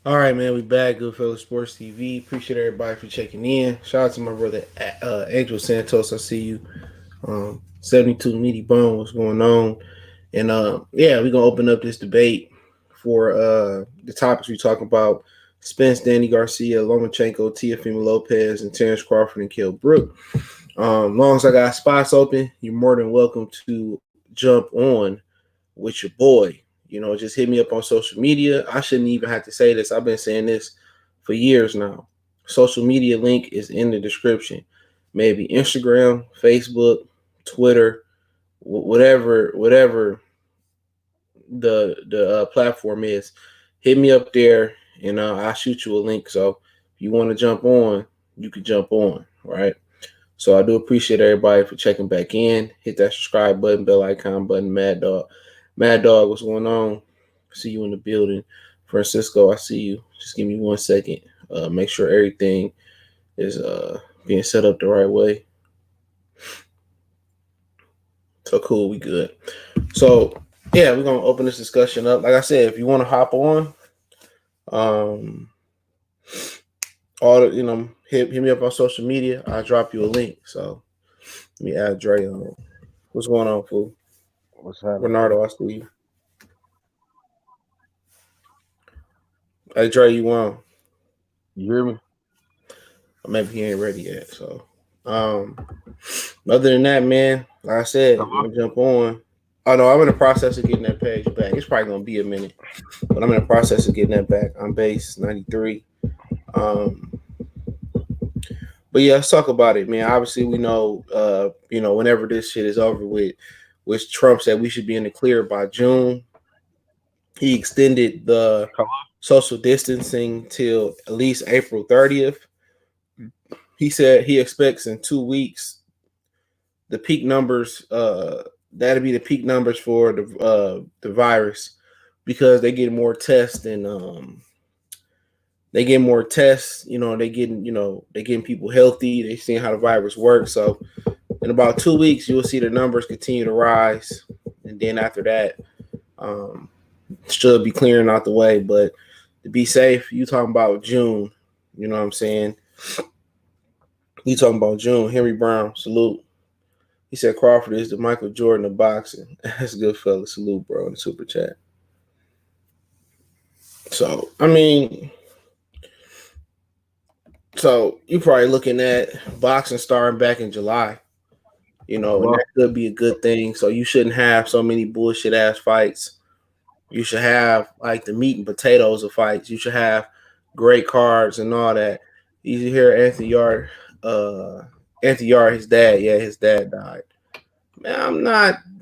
All right, man. We back. Goodfellas Sports TV. Appreciate everybody for checking in. Shout out to my brother Angel Santos. I see you. 72 Meaty Bone. What's going on? And yeah, we're gonna open up this debate for the topics we talking about: Spence, Danny Garcia, Lomachenko, Teofimo Lopez, and Terence Crawford and Kell Brook. Long as I got spots open, you're more than welcome to jump on with your boy. Just hit me up on social media. I shouldn't even have to say this. I've been saying this for years now. Social media link is in the description. Maybe Instagram, Facebook, Twitter, whatever the platform is. Hit me up there, and I'll shoot you a link. So if you want to jump on, you can jump on, right? So I do appreciate everybody for checking back in. Hit that subscribe button, bell icon button, Mad Dog. Mad Dog, what's going on? See you in the building. Francisco, I see you. Just give me 1 second. Make sure everything is being set up the right way. So cool, we good. So yeah, we're gonna open this discussion up. Like I said, if you want to hop on, hit me up on social media. I'll drop you a link. So let me add Dre on. What's going on, fool? What's happening? Bernardo, I see you. Hey Dre, you on? You hear me? Maybe he ain't ready yet. So other than that, man, like I said, I'm gonna jump on. Oh no, I'm in the process of getting that page back. It's probably gonna be a minute, but I'm in the process of getting that back. I'm base 93. But yeah, let's talk about it, man. Obviously, we know, whenever this shit is over with, which Trump said we should be in the clear by June. He extended the social distancing till at least April 30th. He said he expects in 2 weeks the peak numbers. That'll be the peak numbers for the virus because they get more tests and they get more tests. They getting people healthy. They seeing how the virus works. So in about 2 weeks, you'll see the numbers continue to rise, and then after that, should be clearing out the way. But to be safe, you talking about June. You know what I'm saying? You talking about June. Henry Brown, salute. He said Crawford is the Michael Jordan of boxing. That's a good fella. Salute, bro, in the super chat. So, I mean, you probably looking at boxing starting back in July. And that could be a good thing. So you shouldn't have so many bullshit ass fights. You should have like the meat and potatoes of fights. You should have great cards and all that. You hear Anthony Yard, his dad. Yeah, his dad died. Man,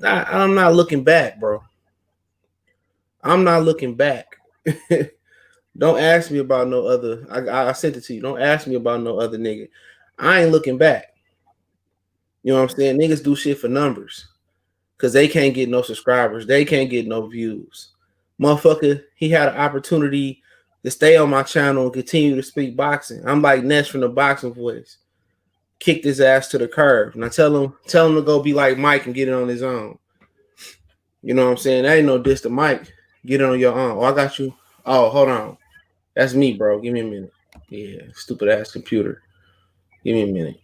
I'm not looking back, bro. I'm not looking back. Don't ask me about no other. I sent it to you. Don't ask me about no other nigga. I ain't looking back. You know what I'm saying? Niggas do shit for numbers. Cause they can't get no subscribers. They can't get no views. Motherfucker, he had an opportunity to stay on my channel and continue to speak boxing. I'm like Ness from the Boxing Voice. Kicked his ass to the curb. Now tell him to go be like Mike and get it on his own. You know what I'm saying? That ain't no diss to Mike. Get it on your own. Oh, I got you. Oh, hold on. That's me, bro. Give me a minute. Yeah, stupid ass computer. Give me a minute.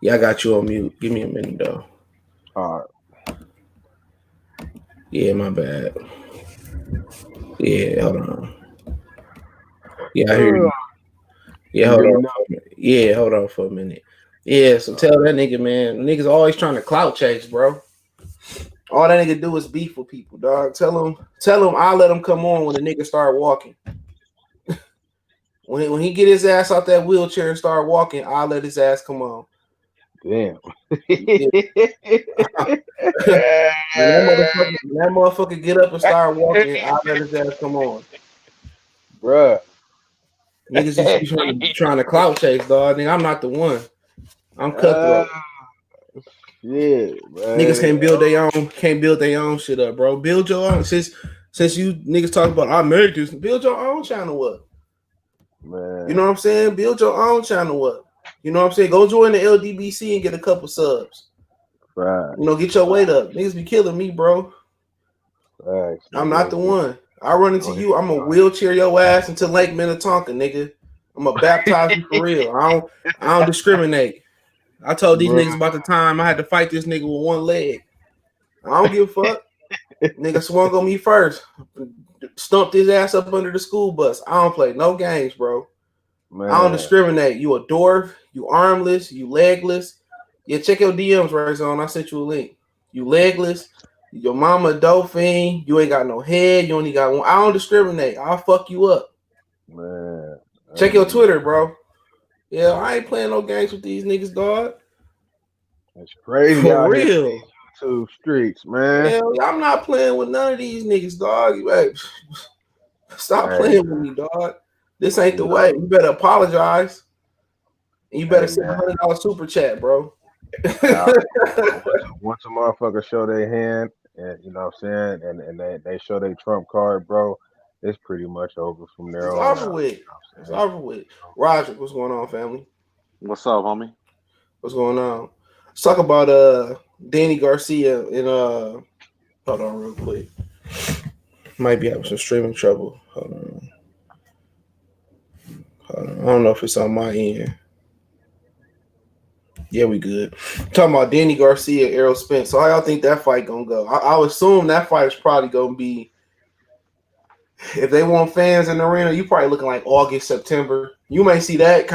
Yeah, I got you on mute. Give me a minute though. All right. Yeah, my bad. Yeah, hold on. Yeah, I hear you. Yeah, hold on. Yeah, hold on for a minute. Yeah, so tell that nigga, man. Niggas always trying to clout chase, bro. All that nigga do is beef with people, dog. Tell him I'll let him come on when the nigga start walking. when he get his ass out that wheelchair and start walking, I'll let his ass come on. Damn. when that motherfucker get up and start walking, I'll let his ass come on. Bruh. Niggas just trying to clout chase, dog. Nigga, I'm not the one. I'm cutthroat. Yeah, man. Niggas can't build their own shit up, bro. Build your own. Since you niggas talk about I make this, build your own channel up. Man. You know what I'm saying? Build your own channel up. You know what I'm saying? Go join the LDBC and get a couple subs. Right. Get your weight up. Niggas be killing me, bro. Right. I'm not the one. I run into you, I'm gonna wheelchair your ass into Lake Minnetonka, nigga. I'm gonna baptize you for real. I don't discriminate. I told these niggas about the time I had to fight this nigga with one leg. I don't give a fuck. Nigga swung on me first. Stumped his ass up under the school bus. I don't play no games, bro. Man. I don't discriminate. You a dwarf, you armless, you legless. Yeah, check your DMs, right, Zone. I sent you a link. You legless, your mama a dolphin, you ain't got no head, you only got one. I don't discriminate. I'll fuck you up. Man. Check your Twitter, bro. Yeah, I ain't playing no games with these niggas, dog. It's crazy For out real. here. YouTube streets, man. Hell, I'm not playing with none of these niggas, dog. Hey, stop playing with me, dog. This ain't the way. You better apologize. And you better send $100 super chat, bro. Once a motherfucker show their hand, and you know what I'm saying, and they show their trump card, bro, it's pretty much over from there on. It's over with. It's over with. Roger, what's going on, family? What's up, homie? What's going on? Let's talk about Danny Garcia and hold on real quick. Might be having some streaming trouble. Hold on. I don't know if it's on my end. Yeah, we good. Talking about Danny Garcia, Errol Spence. So how y'all think that fight gonna go? I would assume that fight is probably gonna be, if they want fans in the arena, you probably looking like August, September. You might see that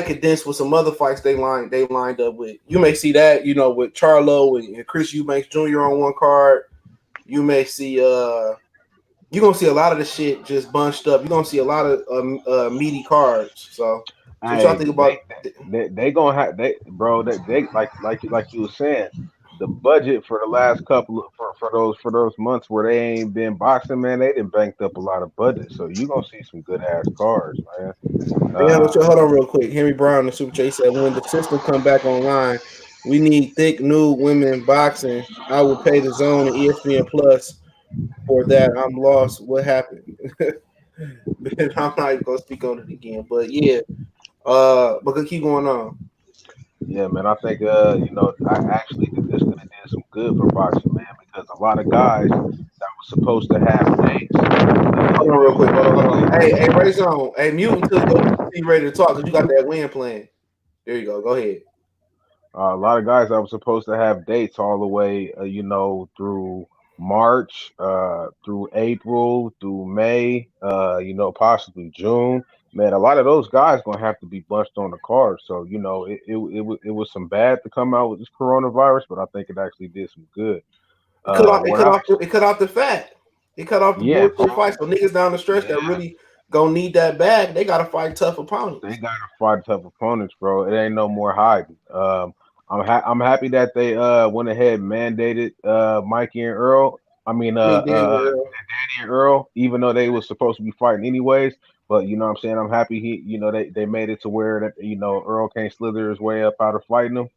condensed with some other fights they lined up with. You may see that, with Charlo and Chris Eubanks Jr. on one card. You may see you're gonna see a lot of the shit just bunched up. You're gonna see a lot of meaty cards. So what y'all think about they gonna have they like you were saying, the budget for the last couple of, for those months where they ain't been boxing, man, they done banked up a lot of budget. So you gonna see some good ass cards, man. Hold on real quick. Henry Brown, the Super J, said, when the system come back online, we need thick, nude women boxing. I will pay the Zone and ESPN Plus for that. I'm lost. What happened? I'm not even gonna speak on it again. But yeah, but keep going on. Yeah, man, I think I actually think this could have did some good for boxing, man, because a lot of guys that was supposed to have dates. Hold on real quick. Hold on. Hey, Ray Zone. Hey, mute until you're ready to talk, because you got that win plan. There you go. Go ahead. A lot of guys that were supposed to have dates all the way, through March, through April, through May, possibly June. Man, a lot of those guys gonna have to be bunched on the card. So it was some bad to come out with this coronavirus, but I think it actually did some good. It cut off the fat. It cut off the bullshit fights. So niggas down the stretch that really gonna need that bag, they gotta fight tough opponents. They gotta fight tough opponents, bro. It ain't no more hiding. I'm happy that they went ahead and mandated Mikey and Errol. Danny and Errol, even though they was supposed to be fighting anyways. But you know what I'm saying? I'm happy they made it to where that Errol can't slither his way up out of fighting them.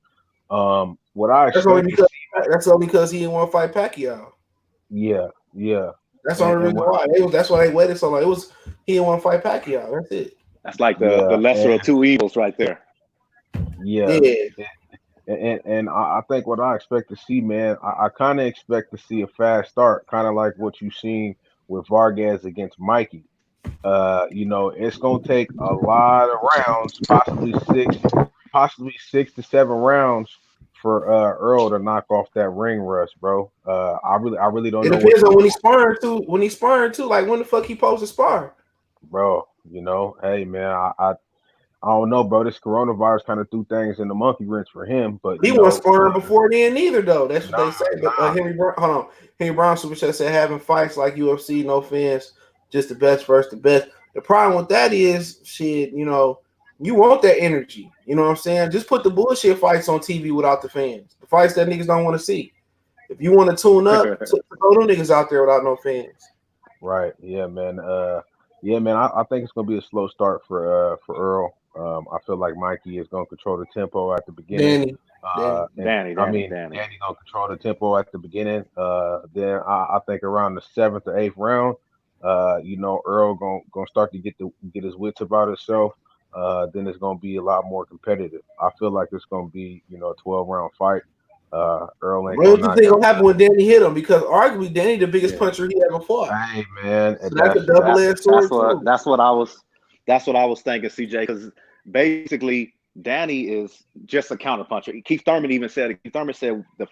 That's only because he didn't want to fight Pacquiao. Yeah. That's the only reason why. That's why they waited so long. He didn't want to fight Pacquiao. That's it. That's like the lesser of two evils right there. Yeah. And I think what I expect to see, man, I kind of expect to see a fast start, kind of like what you've seen with Vargas against Mikey. It's gonna take a lot of rounds, possibly 6 to 7 rounds for Errol to knock off that ring rust, bro. I really don't know. It depends on when he's sparring too. Like when the fuck he supposed to spar, bro. Hey man, I don't know, bro. This coronavirus kind of threw things in the monkey wrench for him, but he wasn't sparring before then either, though. That's what they say. But Henry Brown Super Chat said having fights like UFC, no offense, just the best versus the best. The problem with that is, shit, you want that energy. You know what I'm saying? Just put the bullshit fights on TV without the fans. The fights that niggas don't want to see. If you want to tune up, throw them niggas out there without no fans. Right. Yeah, man. I think it's gonna be a slow start for Errol. I feel like Mikey is gonna control the tempo at the beginning. Danny gonna control the tempo at the beginning. Then I think around the 7th or 8th round, Errol gonna start to get his wits about himself. Then it's gonna be a lot more competitive. I feel like it's gonna be a 12-round fight. Earl ain't what do you think will happen when Danny hit him? Because arguably Danny the biggest puncher he ever fought. Hey man, so that's a double-edged sword. That's what I was thinking, CJ. Because basically Danny is just a counter puncher. Keith Thurman even said it. Keith Thurman said that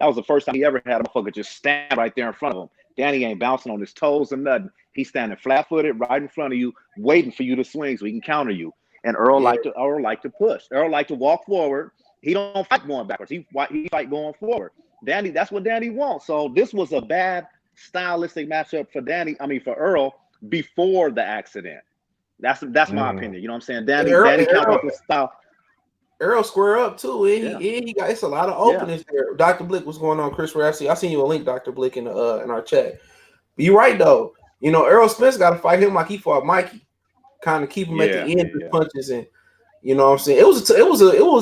was the first time he ever had a motherfucker just stand right there in front of him. Danny ain't bouncing on his toes or nothing. He's standing flat-footed right in front of you, waiting for you to swing so he can counter you. And Errol like to push. Errol like to walk forward. He don't fight going backwards. He fight going forward. Danny, that's what Danny wants. So this was a bad stylistic matchup for Earl before the accident. That's my opinion. You know what I'm saying? Danny counted up his style. Errol square up too. He got it's a lot of openings there. Dr. Blick, what's going on? Chris Rafsey. I seen you a link, Dr. Blick, in our chat. But you're right though. You know, Errol Spence got to fight him like he fought Mikey, kind of keep him at the end of the punches, and you know what I'm saying. It was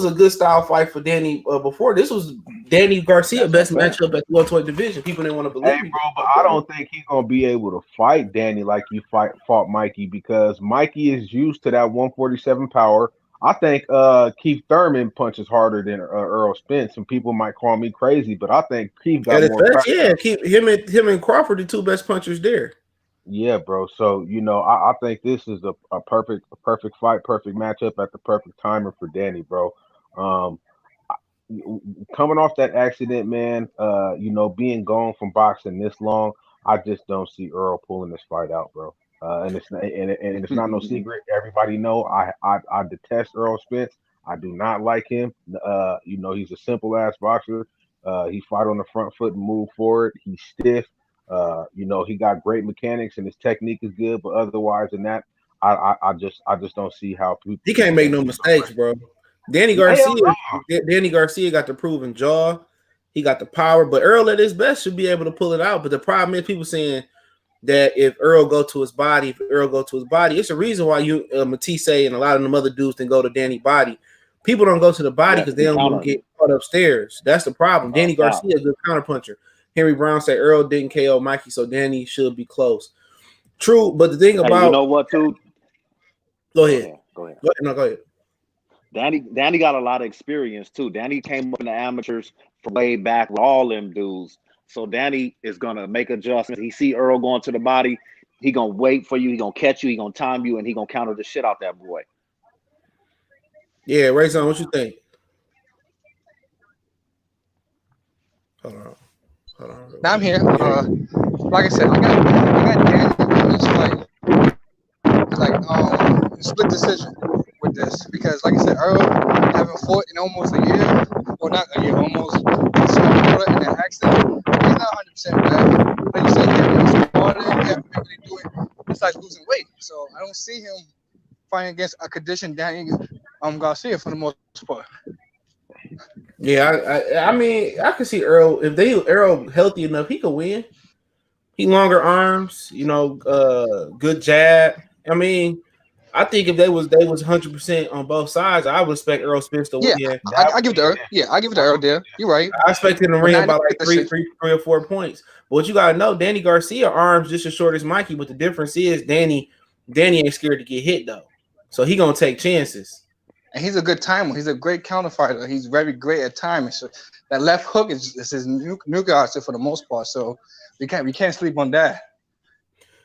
a good style fight for Danny. Before this was Danny Garcia best matchup at the 120 division. People didn't want to believe me, bro, but I don't think he's gonna be able to fight Danny like he fought Mikey, because Mikey is used to that 147 power. I think Keith Thurman punches harder than Errol Spence, and people might call me crazy, but I think Keith got more. Keep him and Crawford the two best punchers there. Yeah, bro. So you know, I think this is a perfect fight, perfect matchup at the perfect timer for Danny, bro. Coming off that accident, man, you know, being gone from boxing this long, I just don't see Errol pulling this fight out, bro. And it's not no secret. Everybody know I detest Errol Spence. I do not like him. You know, he's a simple ass boxer. He fight on the front foot and move forward. He's stiff. You know, he got great mechanics and his technique is good, but otherwise than that, I just don't see how people. He can't make no mistakes, bro. Danny Garcia got the proven jaw. He got the power, but Errol at his best should be able to pull it out. But the problem is people saying that if Errol go to his body, it's a reason why you Matisse and a lot of them other dudes didn't go to Danny body. People don't go to the body because they don't want to get caught upstairs. That's the problem. Danny Garcia is a good counterpuncher. Henry Brown said Errol didn't KO Mikey, so Danny should be close. True, but the thing about you know what, too? Go ahead. Go ahead. No, go ahead. Danny got a lot of experience too. Danny came up in the amateurs from way back with all them dudes. So Danny is gonna make adjustments. He see Errol going to the body, he gonna wait for you, he gonna catch you, he gonna time you, and he gonna counter the shit out that boy. Yeah, Rayson, what you think? Hold on. Now I'm here. Like I said, I got Danny in this fight. Like split decision with this, because like I said, Errol haven't fought in almost a year, or not a year, almost. So in that accident, he's not 100% bad. Like you said, he's harder. He haven't been really doing besides losing weight. So I don't see him fighting against a conditioned Danny Garcia for the most part. Yeah, I mean, I can see Errol. If Errol healthy enough, he could win. He longer arms, you know, good jab. I mean, I think if they was 100% on both sides, I would expect Errol Spence to win. Yeah, I give it to Errol. Yeah, I give it to Errol there. You're right. I expect him to win about like three or 4 points. But what you gotta know, Danny Garcia arms just as short as Mikey, but the difference is Danny ain't scared to get hit though, so he gonna take chances. And he's a good timer. He's a great counter fighter. He's very great at timing. So that left hook is his new guard for the most part. So we can't sleep on that.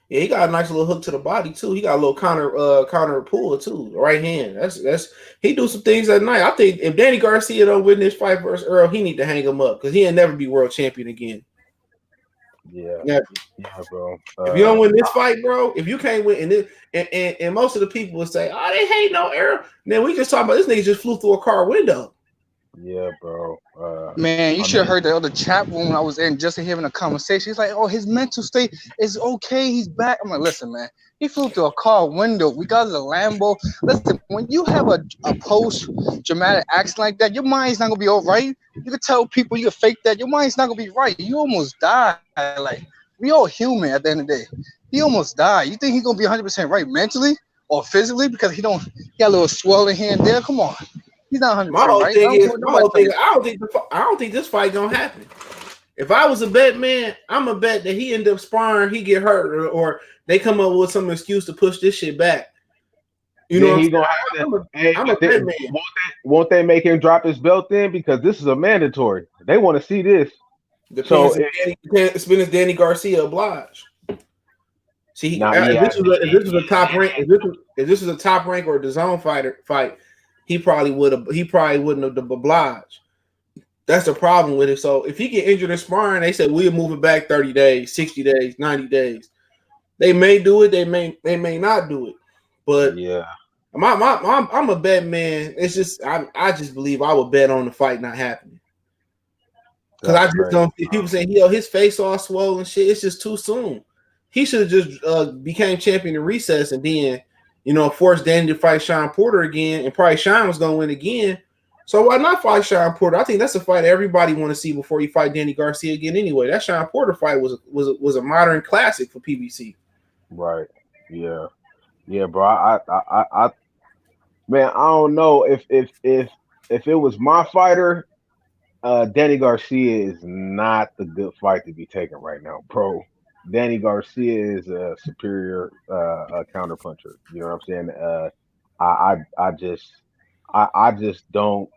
Yeah, he got a nice little hook to the body too. He got a little counter pull too. Right hand. That's he do some things at night. I think if Danny Garcia don't win this fight versus Errol, he need to hang him up because he'll never be world champion again. Yeah, never. Yeah, bro. If you don't win this fight, bro, if you can't win, and most of the people will say, "Oh, they hate no Errol." Then we just talking about this nigga just flew through a car window. Yeah, bro. Man, you should have heard the other chat room I was in just to having a conversation. He's like, "Oh, his mental state is okay. He's back." I'm like, "Listen, man, he flew through a car window. We got a Lambo. Listen, when you have a post-dramatic action like that, your mind's not gonna be all right. You can tell people you can fake that. Your mind's not gonna be right. You almost died. Like, we all human at the end of the day. He almost died. You think he's gonna be 100% right mentally or physically because he got a little swelling here and there? Come on." He's not 100% right. I don't think this fight gonna happen. If I was a bet man, I'm a bet that he end up sparring, he get hurt, or they come up with some excuse to push this shit back. You know, he gonna have to. I'm a bad man. Won't they make him drop his belt then? Because this is a mandatory. They want to see this. Depends if Danny Garcia oblige. See, if this was a top rank, if this was a top rank or a DAZN fight, he probably wouldn't have obliged. That's the problem with it. So if he get injured in sparring, they said we'll move it back 30 days, 60 days, 90 days. They may do it, they may not do it. But yeah, I'm a bet man. It's just I just believe I would bet on the fight not happening. Because I just don't see people saying his face all swollen shit. It's just too soon. He should have just became champion in recess and then, forced Danny to fight Sean Porter again, and probably Sean was gonna win again. So why not fight Sean Porter? I think that's a fight everybody want to see before you fight Danny Garcia again. Anyway, that Sean Porter fight was a modern classic for PBC. Right. Yeah. Yeah, bro. I man, I don't know if it was my fighter, Danny Garcia is not the good fight to be taking right now, bro. Danny Garcia is a superior counterpuncher. You know what I'm saying? I just don't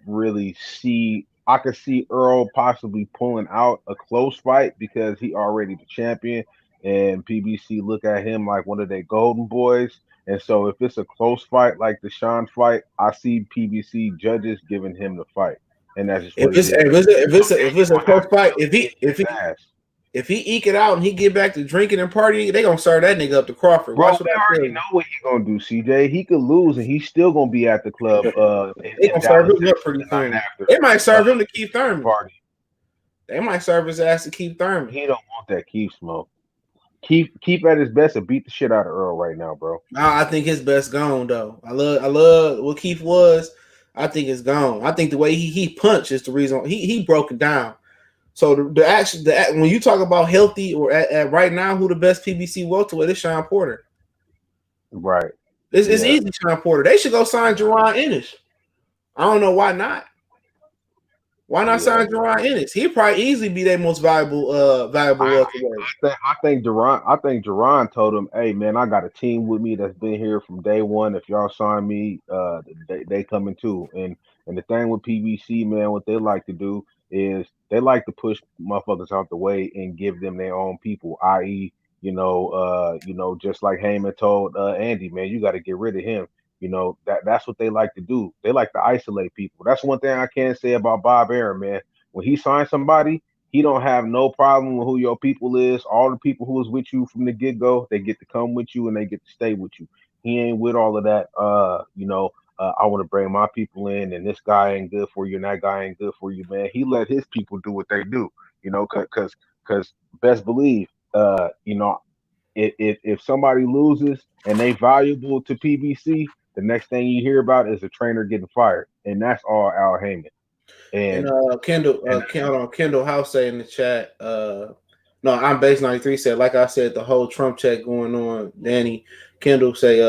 really see. I could see Errol possibly pulling out a close fight because he already the champion, and PBC look at him like one of their golden boys. And so if it's a close fight like the Sean fight, I see PBC judges giving him the fight. And that's just if it's a close fight, if he eke it out and he get back to drinking and partying, they gonna serve that nigga up to Crawford. Bro, we already know what he gonna do, CJ. He could lose and he's still gonna be at the club. They gonna serve him up pretty soon. They might serve him to Keith Thurman. Party. They might serve his ass to Keith Thurman. He don't want that Keith smoke. Keep at his best and beat the shit out of Errol right now, bro. Nah, I think his best gone though. I love what Keith was. I think it's gone. I think the way he punched is the reason he broke it down. So when you talk about healthy or at right now, who the best PBC welterweight is Sean Porter. Right. It's easy, Sean Porter. They should go sign Jerron Ennis. I don't know why not. Why not sign Jerron Ennis? He'd probably easily be their most valuable welterweight. I think Jerron told him, "Hey man, I got a team with me that's been here from day one. If y'all sign me, they coming too." And the thing with PBC, man, what they like to do is they like to push motherfuckers out the way and give them their own people, i.e., just like Heyman told Andy, man, you got to get rid of him. That's what they like to do. They like to isolate people. That's one thing I can say about Bob Arum, man. When he signs somebody, he don't have no problem with who your people is. All the people who was with you from the get-go, they get to come with you and they get to stay with you. He ain't with all of that, I want to bring my people in and this guy ain't good for you and that guy ain't good for you, man. He let his people do what they do, because best believe, if somebody loses and they valuable to PBC, the next thing you hear about is a trainer getting fired, and that's all Al Heyman. And Kendall House say in the chat, no, I'm Base 93 said, like I said, the whole Trump check going on. Danny Kendall say,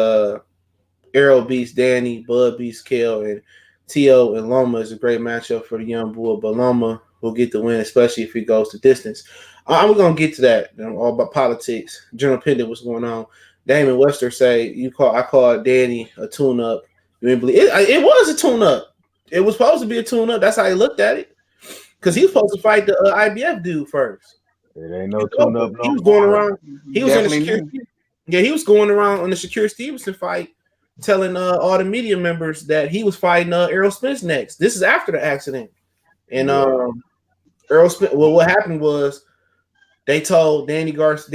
Errol beats Danny, Bud beats Kell, and T.O. and Loma is a great matchup for the young bull, but Loma will get the win, especially if he goes to distance. I'm going to get to that. All about politics. General Pendant, what's going on? Damon Webster say, I called Danny a tune-up. You didn't believe it? It was a tune-up. It was supposed to be a tune-up. That's how he looked at it. Because he was supposed to fight the IBF dude first. It ain't no tune-up. He was going around. He was in the security. Yeah, he was going around on the Shakur Stevenson fight, telling all the media members that he was fighting Errol Spence next. This is after the accident. And Errol Spence, what happened was they told they promised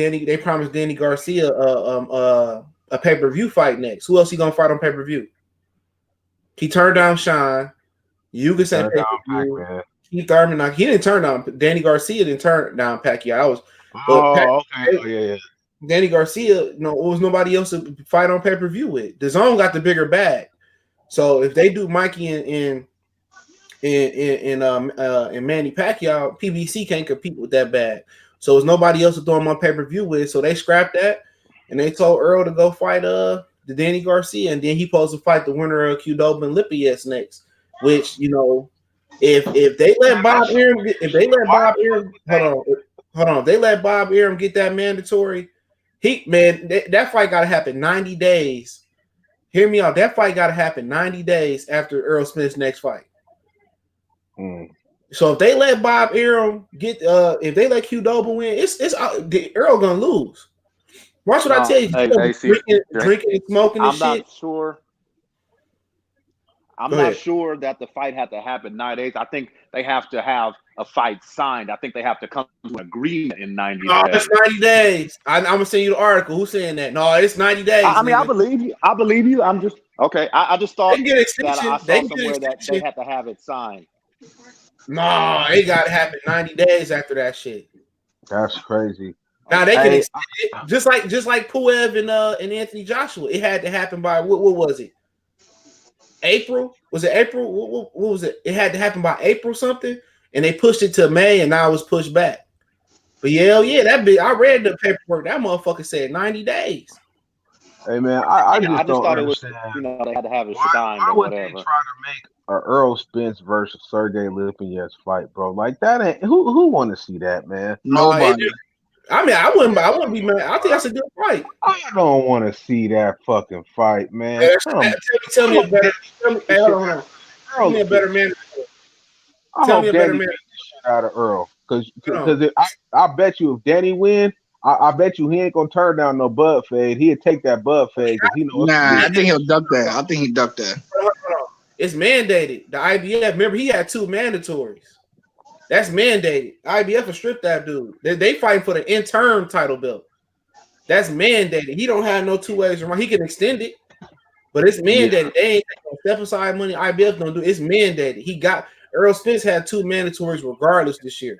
Danny Garcia a pay-per-view fight next. Who else he gonna fight on pay-per-view? He turned down Sean. You can say pay-per-view. Keith Thurman, he didn't turn down Danny Garcia. Didn't turn down Pacquiao. Okay. Danny Garcia, there was nobody else to fight on pay-per-view with. DAZN got the bigger bag. So if they do Mikey and Manny Pacquiao, PBC can't compete with that bag. So there's nobody else to throw him on pay-per-view with. So they scrapped that and they told Errol to go fight the Danny Garcia, and then he supposed to fight the winner of Qdoba and Lipias next. Which, if they let Bob Arum get that mandatory. That fight got to happen 90 days Hear me out. That fight got to happen 90 days after Errol Spence' next fight. So if they let Bob Errol get, if they let Qdoba win, it's Errol gonna lose. Watch what I tell you. Drinking and smoking and shit. I'm not sure. I'm not sure that the fight had to happen 9 days. I think they have to have a fight signed. I think they have to come to an agreement in 90 days. No, it's 90 days. I'm gonna send you the article. Who's saying that? No, it's 90 days. I mean, I believe you. I believe you. I'm just okay. I just thought that I saw somewhere that they had to have it signed. No, it got to happen 90 days after that shit. That's crazy. Now they can extend it just like Puev and Anthony Joshua. It had to happen by what was it? April? Was it April? What was it? It had to happen by April something, and they pushed it to May, and now it was pushed back. But that big. I read the paperwork. That motherfucker said 90 days. Hey man, I just thought understand. It was, they had to have it signed why or whatever. They try to make a Errol Spence versus Sergey Lipinets fight, bro? Like that ain't who want to see that, man? Nobody. I mean, I wouldn't be mad. I think that's a good fight. I don't want to see that fucking fight, man. Tell me a better. Tell me a better man. Tell me a better man. Shit out of Errol, because I bet you if Danny win, I bet you he ain't gonna turn down no bud fade. He'll take that bud fade because he knows. Nah, I think he'll duck that. I think he ducked that. It's mandated. The IBF. Remember, he had 2 mandatories. That's mandated. IBF will strip that dude. They fighting for the interim title belt. That's mandated. He don't have no 2 ways around. He can extend it, but it's mandated. Yeah. They ain't gonna step aside money. IBF don't do. It's mandated. Errol Spence had 2 mandatories regardless this year.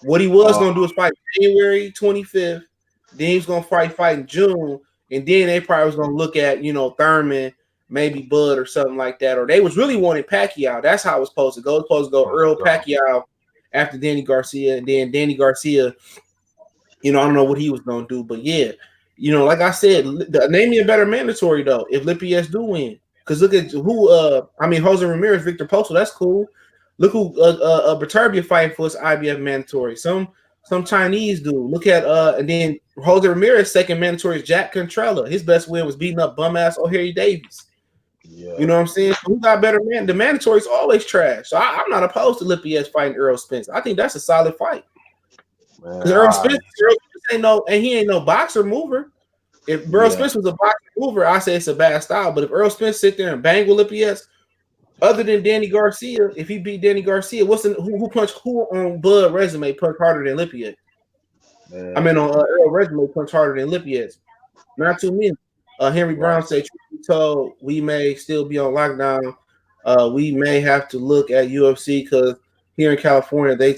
What he was gonna do is fight January 25th. Then he was gonna fight in June, and then they probably was gonna look at Thurman, maybe Bud or something like that. Or they was really wanting Pacquiao. That's how it was supposed to go. It was supposed to go Errol Pacquiao after Danny Garcia, and then Danny Garcia, I don't know what he was going to do, but like I said, name me a better mandatory though if Lipinets do win. Because look at who, Jose Ramirez, Victor Postal, that's cool. Look who Berturbia fighting for his IBF mandatory. Some Chinese dude. Look at and then Jose Ramirez second mandatory is Jack Contrella. His best win was beating up bum ass O'Harry Davies. Yeah. You know what I'm saying? Who got better man? The mandatory is always trash. So I'm not opposed to Lipinets fighting Errol Spence. I think that's a solid fight. Errol Spence ain't no boxer mover. If Errol Spence was a boxer mover, I say it's a bad style. But if Errol Spence sit there and bang with Lipinets, other than Danny Garcia, if he beat Danny Garcia, who on Bud resume punched harder than Lipinets? I mean on Errol resume punched harder than Lipinets. Not too many. Henry Brown said, "Truth be told, we may still be on lockdown. We may have to look at UFC because here in California, they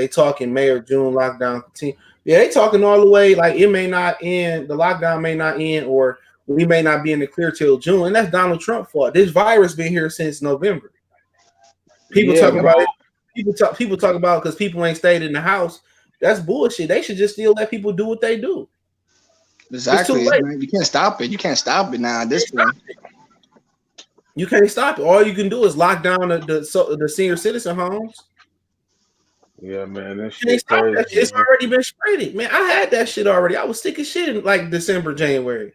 talk in May or June lockdown continue. Yeah, they talking all the way like it may not end. The lockdown may not end, or we may not be in the clear till June. And that's Donald Trump's fault. This virus been here since November. People talk about it. People talk about because people ain't stayed in the house. That's bullshit. They should just still let people do what they do." Exactly. You can't stop it. You can't stop it now at this point. You can't stop it. All you can do is lock down the senior citizen homes. Yeah, man. That shit's crazy. That shit's already been spreaded. Man, I had that shit already. I was sick as shit in like December, January.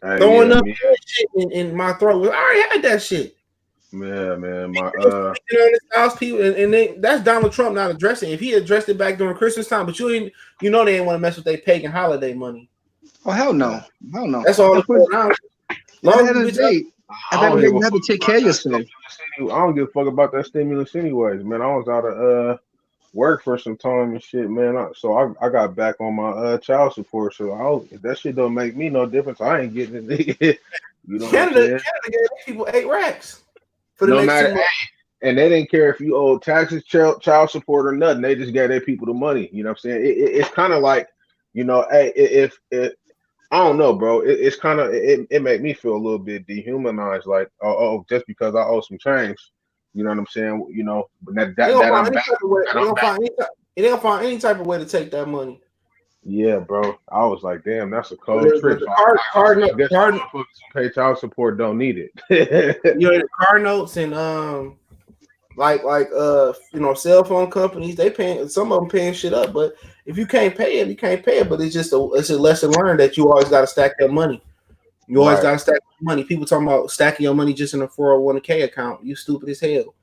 Throwing up shit in my throat. I already had that shit. Yeah, man. On this house, people, and that's Donald Trump not addressing. If he addressed it back during Christmas time, but they didn't want to mess with their pagan holiday money. Oh hell no, hell no. That's all it's going on. At the end of the day, you have to take care of yourself. I don't give a fuck about that stimulus anyways, man. I was out of work for some time and shit, man. So I got back on my child support. So if that shit don't make me no difference, I ain't getting it. Canada gave people 8 racks for the next matter, 2 months. And they didn't care if you owe taxes, child support, or nothing. They just gave their people the money. You know what I'm saying? It's kind of like, hey, if I don't know, bro. It's kind of it made me feel a little bit dehumanized. Like, just because I owe some change, you know what I'm saying? But they don't find any type of way to take that money. Yeah, bro. I was like, damn, that's a cold trick. Pay child support don't need it. The car notes and cell phone companies, they paying, some of them paying shit up, but if you can't pay it, you can't pay it. But it's just a lesson learned that you always got to stack that money. You always gotta stack money. People talking about stacking your money just in a 401k account. You stupid as hell.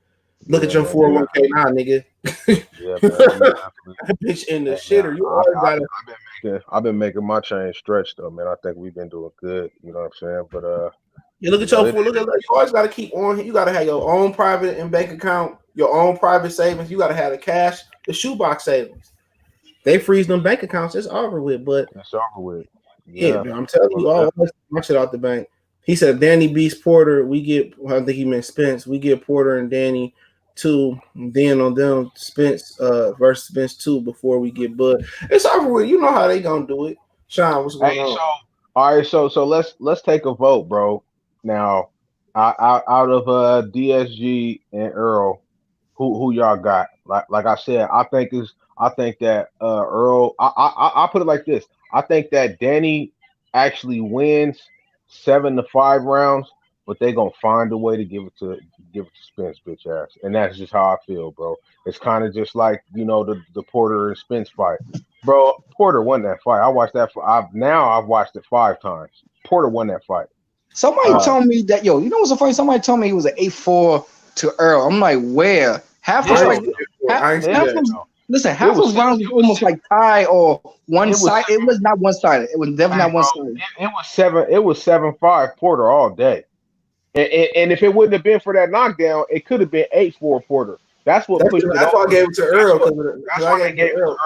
Look at your 401k now, nigga. Yeah, man. Bitch in the shitter. You always gotta. I've been making my change stretch though, man. I think we've been doing good. You know what I'm saying? But you look at your you always gotta keep on. You gotta have your own private and bank account, your own private savings. You gotta have the cash, the shoebox savings. They freeze them bank accounts. It's over with. But it's over with. Yeah, man, I'm telling you, always my shit out the bank. He said Danny beats Porter. We get. I think he meant Spence. We get Porter and Danny 2, then on them Spence versus Spence 2 before we get Bud. It's over with. You know how they gonna do it. Sean, what's going on? All right, so let's take a vote, bro. Now, out of DSG and Errol, who y'all got? Like I said, I think that Errol. I put it like this. I think that Danny actually wins 7-5 rounds, but they gonna find a way to give it to Spence, bitch ass, and that's just how I feel, bro. It's kind of just like the Porter and Spence fight, bro. Porter won that fight. I watched that. I've watched it 5 times. Porter won that fight. Somebody told me that what's so funny? Somebody told me he was an 8-4 to Errol. I'm like, where? Half was half those rounds was almost like tie or one side. It was not one sided. It was definitely not one sided. It was 7-5 Porter all day. And if it wouldn't have been for that knockdown, it could have been 8-4 Porter. That's why I gave it to Errol. That's why I gave it to Errol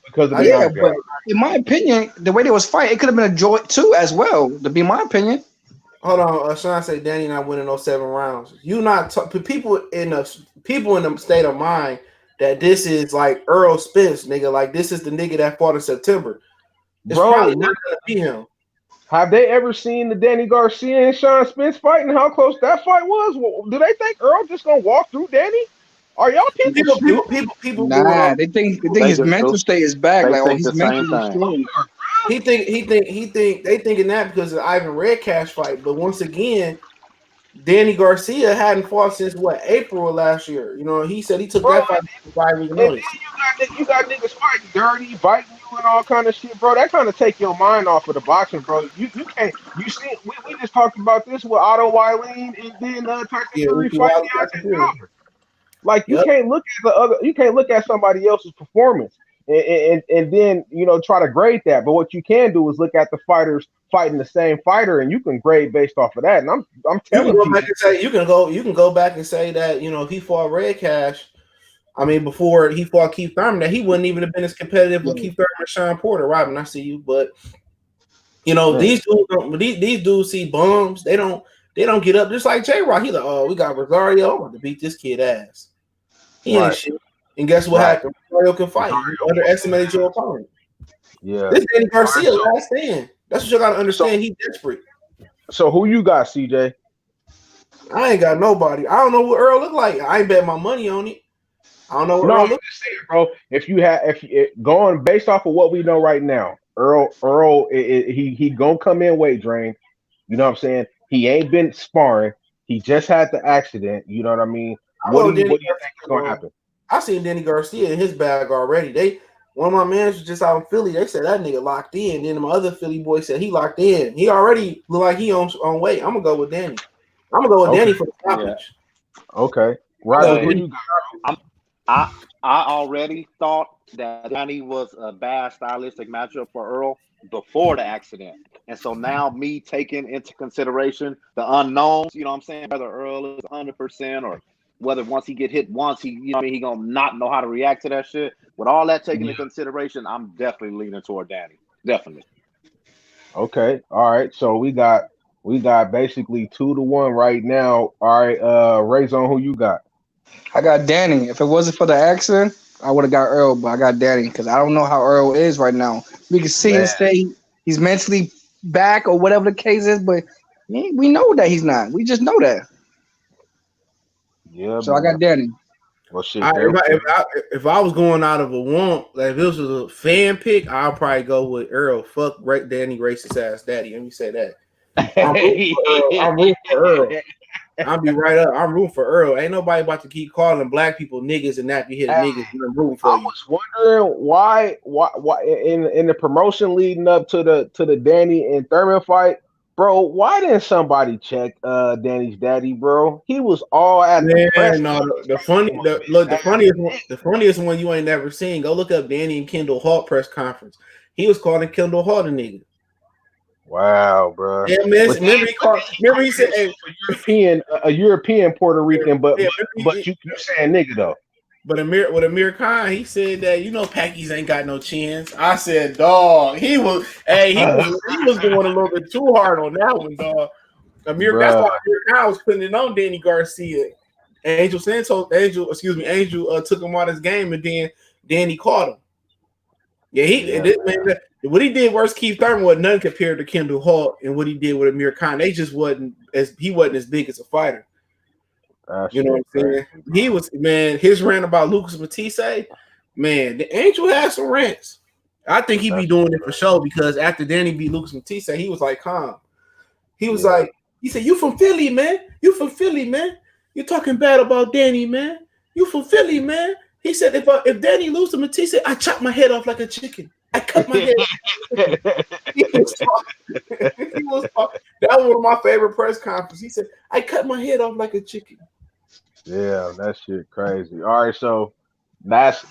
because of the knockdown. But in my opinion, the way they was fighting, it could have been a joy too as well. To be my opinion. Hold on, Sean say Danny not winning those 7 rounds. You not people in the state of mind that this is like Errol Spence, nigga. Like this is the nigga that fought in September. It's probably not gonna be him. Have they ever seen the Danny Garcia and Sean Spence fight and how close that fight was? Well, do they think Errol just gonna walk through Danny? Are y'all people? Nah, they think his mental state is back. Like, he's mentally strong. They thinking that because of the Ivan Redcash fight. But once again, Danny Garcia hadn't fought since April of last year. He said he took that fight for 5 weeks notice. You got niggas fighting dirty, biting you and all kind of shit, bro. That kind of take your mind off of the boxing, bro. You can't. You see, we just talked about this with Otto Wylene and then Tyson Fury fighting Deontay. Like you can't look at you can't look at somebody else's performance and then try to grade that. But what you can do is look at the fighters fighting the same fighter, and you can grade based off of that. And I'm telling you, you can go back and say that if he fought Redcash, before he fought Keith Thurman, that he wouldn't even have been as competitive with Keith Thurman and Sean Porter. Robin, I see you, but these dudes see bums. They don't get up just like J-Rock. He's like, oh, we got Rosario. I want to beat this kid ass. He ain't shit. And guess what happened? Rosario can fight. You underestimated your opponent. Yeah. This Danny Garcia last stand. That's what you gotta understand. He's desperate. So who you got, CJ? I ain't got nobody. I don't know what Errol look like. I ain't bet my money on it. I don't know what Errol look like, bro. If going based off of what we know right now, Errol, he gonna come in weight drained. You know what I'm saying? He ain't been sparring. He just had the accident. You know what I mean? What do you think is gonna happen? I seen Danny Garcia in his bag already. One of my mans was just out in Philly. They said that nigga locked in. Then my other Philly boy said he locked in. He already look like he on weight. I'm gonna go with Danny. I'm gonna go with Danny for the stoppage. Okay. Right. I already thought that Danny was a bad stylistic matchup for Errol before the accident. And so now me taking into consideration the unknowns, you know what I'm saying, whether Errol is 100% or whether once he get hit once, he gonna not know how to react to that shit. With all that taken into consideration, I'm definitely leaning toward Danny. Definitely. Okay. All right. So we got basically 2-1 right now. All right. Rayzone, who you got? I got Danny. If it wasn't for the accident, I would have got Errol, but I got Danny because I don't know how Errol is right now. We can see him say he's mentally back or whatever the case is, but we know that he's not. We just know that. Yeah. So I got Danny. Well, shit. If I was going out of a want, like if this was a fan pick, I'll probably go with Errol. Fuck Danny racist ass daddy. Let me say that. I'm rooting for Errol. I'll be right up. I'm rooting for Errol. Ain't nobody about to keep calling black people niggas and that you hit niggas. I'm rooting for you. I was wondering why in the promotion leading up to the Danny and Thurman fight, Bro, why didn't somebody check Danny's daddy, bro? He was all at the press. Man, no, the funniest one you ain't never seen. Go look up Danny and Kendall Hart press conference. He was calling Kendall Hart a nigga. Wow, bro. Yeah, man. Remember he said a European Puerto Rican, but you saying nigga though. But Amir Khan, he said that Packies ain't got no chins. I said, dog, he was going a little bit too hard on that one, dog. That's why Amir Khan was putting it on Danny Garcia. Angel took him out of his game, and then Danny caught him. Yeah, what he did versus Keith Thurman was none compared to Kendall Hart, and what he did with Amir Khan. He wasn't as big as a fighter. You know what I'm saying? He was, man, his rant about Lucas Matisse, man, the Angel had some rants. I think he be doing it for sure because after Danny beat Lucas Matisse, he was like calm. He was like, he said, "You from Philly, man. You from Philly, man. You're talking bad about Danny, man. You from Philly, man." He said, if Danny loses to Matisse, I chop my head off like a chicken. I cut my head off. He was talking. That was one of my favorite press conferences. He said, I cut my head off like a chicken. Yeah, that shit crazy. All right, so that's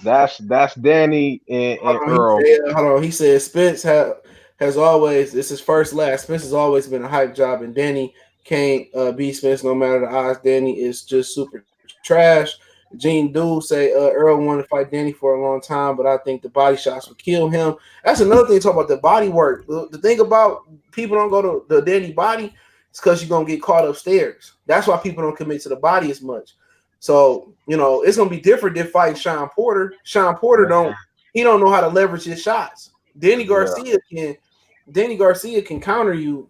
Danny and Errol. Hold on. He said Spence has always, this is first last. Spence has always been a hype job, and Danny can't beat Spence no matter the odds. Danny is just super trash. Gene Dude say Errol wanted to fight Danny for a long time, but I think the body shots would kill him. That's another thing to talk about, the body work. The thing about people don't go to the Danny body is because you're going to get caught upstairs. That's why people don't commit to the body as much. So, it's going to be different than fighting Sean Porter. Sean Porter don't know how to leverage his shots. Danny Garcia can counter you,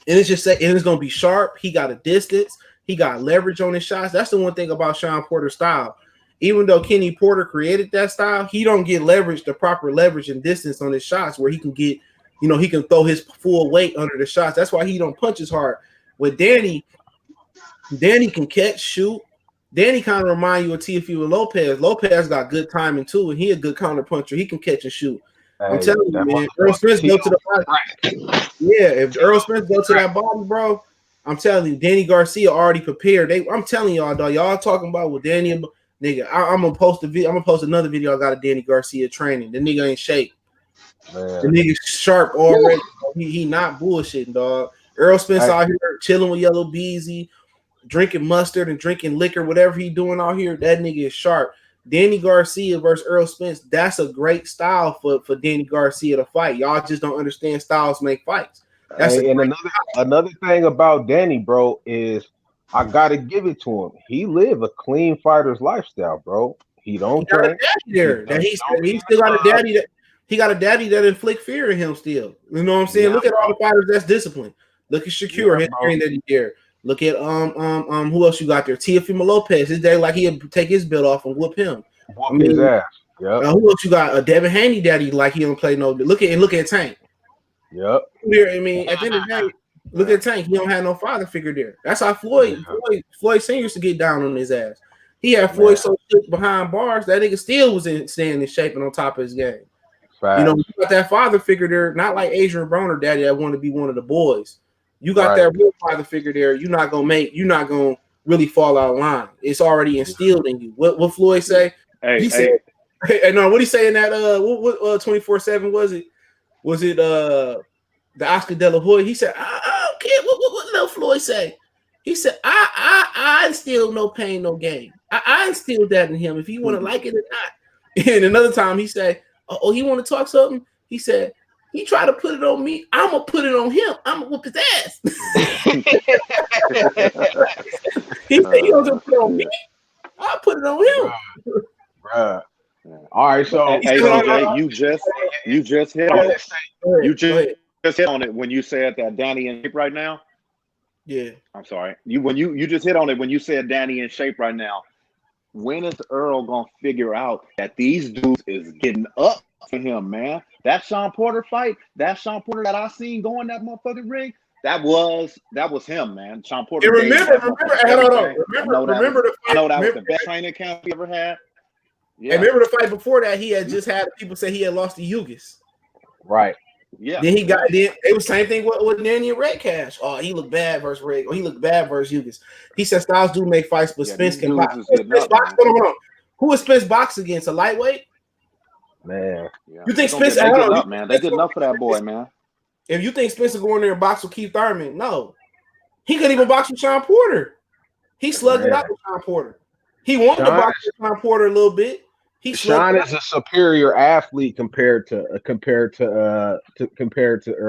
and it's going to be sharp. He got a distance. He got leverage on his shots. That's the one thing about Sean Porter's style. Even though Kenny Porter created that style, he don't get the proper leverage and distance on his shots where he can get, he can throw his full weight under the shots. That's why he don't punch as hard. With Danny can catch, shoot. Danny kind of remind you of Teofimo Lopez. Lopez got good timing too, and he a good counter puncher. He can catch and shoot. I'm telling you, man. Errol Spence go to the body. Yeah, if Errol Spence go to that body, bro, I'm telling you, Danny Garcia already prepared. I'm telling y'all, dog. Y'all talking about with Danny, nigga. I'm gonna post a video. I'm gonna post another video. I got a Danny Garcia training. The nigga ain't shape. The nigga's sharp already. He not bullshitting, dog. Errol Spence out here chilling with Yellow Beezy, drinking mustard and drinking liquor, whatever he doing out here. That nigga is sharp. Danny Garcia versus Errol Spence. That's a great style for Danny Garcia to fight. Y'all just don't understand styles make fights. And another thing about Danny, bro, is I gotta give it to him. He live a clean fighter's lifestyle, bro. He don't drink. He still got a daddy that he got a daddy that inflict fear in him still. You know what I'm saying? Yeah, look at all the fighters that's disciplined. Look at Shakur, his training that he there. Look at who else you got there? Teofimo Lopez. His day like he'd take his belt off and whoop him. His ass. Yep. Who else you got? Devin Haney daddy like he don't play no. Look at Tank. Yep. I mean, at the end of the day, look at Tank. He don't have no father figure there. That's how Floyd Senior used to get down on his ass. He had Floyd so sick behind bars that nigga still was staying in shape and on top of his game. Right. You got that father figure there, not like Adrian Broner daddy that wanted to be one of the boys. You got that real father figure there. You're not gonna really fall out of line. It's already instilled in you. What Floyd say? He said, no, what he say in that 24/7 was it? Was it the Oscar De La Hoya? He said, I don't care. What little Floyd say? He said, I instill no pain, no gain. I instilled that in him. If he want to like it or not. And another time he said, oh, he want to talk something? He said, he tried to put it on me. I'm gonna put it on him. I'm gonna whoop his ass. He said, you don't put it on me. I'll put it on him. Bruh. All right, so you just hit on it. You just hit on it when you said that Danny in shape right now. Yeah, I'm sorry. You just hit on it when you said Danny in shape right now. When is Errol gonna figure out that these dudes is getting up for him, man? That Sean Porter fight, that I seen going that motherfucking ring, that was him, man. Sean Porter. And remember the fight. I know that was the best training camp he ever had. Yeah. And remember the fight before that, he had just had people say he had lost to Yugis. Right. Yeah. Then he got then it was same thing with Danny and Red Cash. Oh, he looked bad versus Red, or he looked bad versus Hughes. He said Styles do make fights, but Spence can box. Hold on. Who is Spence box against? A lightweight? Man. Yeah. You think Spence they good enough, man. They good enough for that boy, man. If you think Spence will go in there and box with Keith Thurman, no. He couldn't even box with Sean Porter. He slugged it out with Sean Porter. He wanted to box with Sean Porter a little bit. Sean is a superior athlete compared to Errol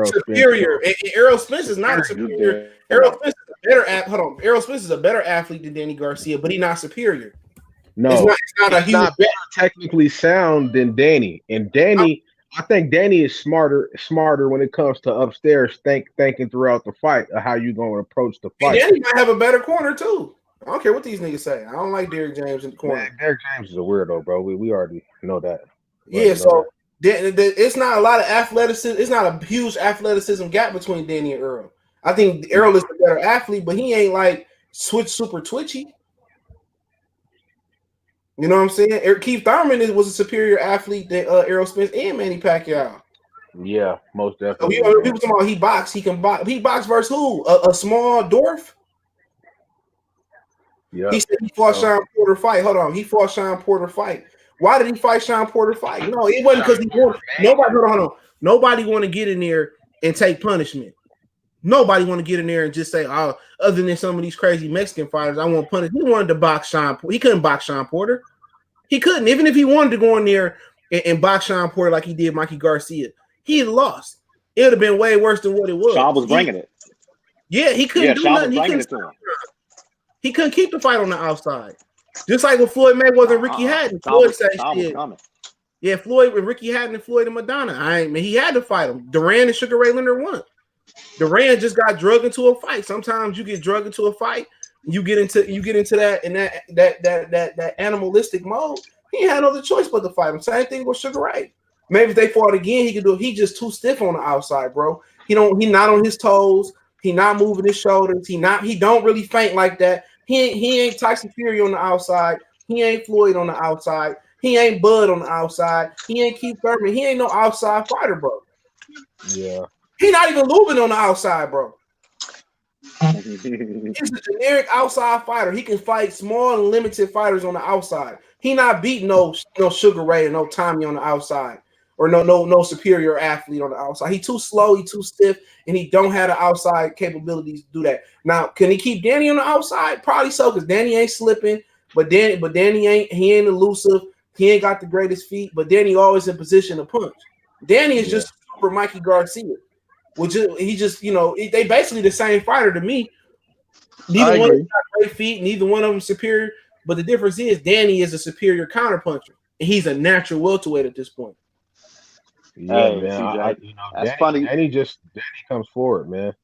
Spence. Superior. And Errol Spence is not a superior. Errol Spence is a better Errol Spence is a better athlete than Danny Garcia, but he's not superior. No, it's not better technically sound than Danny. And Danny, I think Danny is smarter when it comes to upstairs thinking throughout the fight of how you going to approach the fight. And Danny might have a better corner too. I don't care what these niggas say. I don't like Derrick James in the corner. Man, Derrick James is a weirdo, bro. We already know that. Yeah, so it's not a lot of athleticism. It's not a huge athleticism gap between Danny and Errol. I think Errol is the better athlete, but he ain't like super twitchy. You know what I'm saying? Keith Thurman was a superior athlete than Errol Spence and Manny Pacquiao. Yeah, most definitely. People talking about he boxed. He can box. He boxed versus who? A small dwarf. Yeah. He said he fought Sean Porter fight. Hold on. He fought Sean Porter fight. Why did he fight Sean Porter fight? No, it wasn't because he wanted. Hold on. Nobody want to get in there and take punishment. Nobody want to get in there and just say, oh, other than some of these crazy Mexican fighters, I want punishment. He wanted to box Sean Porter. He couldn't box Sean Porter. He couldn't. Even if he wanted to go in there and box Sean Porter like he did Mikey Garcia, he had lost. It would have been way worse than what it was. Sean was bringing it. Yeah, he couldn't do nothing. He couldn't keep the fight on the outside. Just like with Floyd Mayweather and Ricky Hatton. Floyd said shit. Yeah, Floyd with Ricky Hatton and Floyd and Madonna. He had to fight him. Duran and Sugar Ray Leonard won. Duran just got drugged into a fight. Sometimes you get drugged into a fight, you get into that and that animalistic mode. He had no other choice but to fight him. Same thing with Sugar Ray. Maybe if they fought again, he could do it. He just too stiff on the outside, bro. He not on his toes. He not moving his shoulders. He don't really feint like that. He ain't Tyson Fury on the outside. He ain't Floyd on the outside. He ain't Bud on the outside. He ain't Keith Thurman. He ain't no outside fighter, bro. Yeah. He not even Lubin on the outside, bro. He's a generic outside fighter. He can fight small and limited fighters on the outside. He not beating no Sugar Ray or no Tommy on the outside, or no superior athlete on the outside. He too slow, he too stiff, and he don't have the outside capabilities to do that. Now, can he keep Danny on the outside? Probably so, because Danny ain't slipping, but Danny ain't elusive. He ain't got the greatest feet, but Danny always in position to punch. Danny is just super Mikey Garcia. They basically the same fighter to me. Neither one of them got great feet, neither one of them superior. But the difference is Danny is a superior counterpuncher, and he's a natural welterweight at this point. Yeah, man. That's funny. Danny comes forward, man.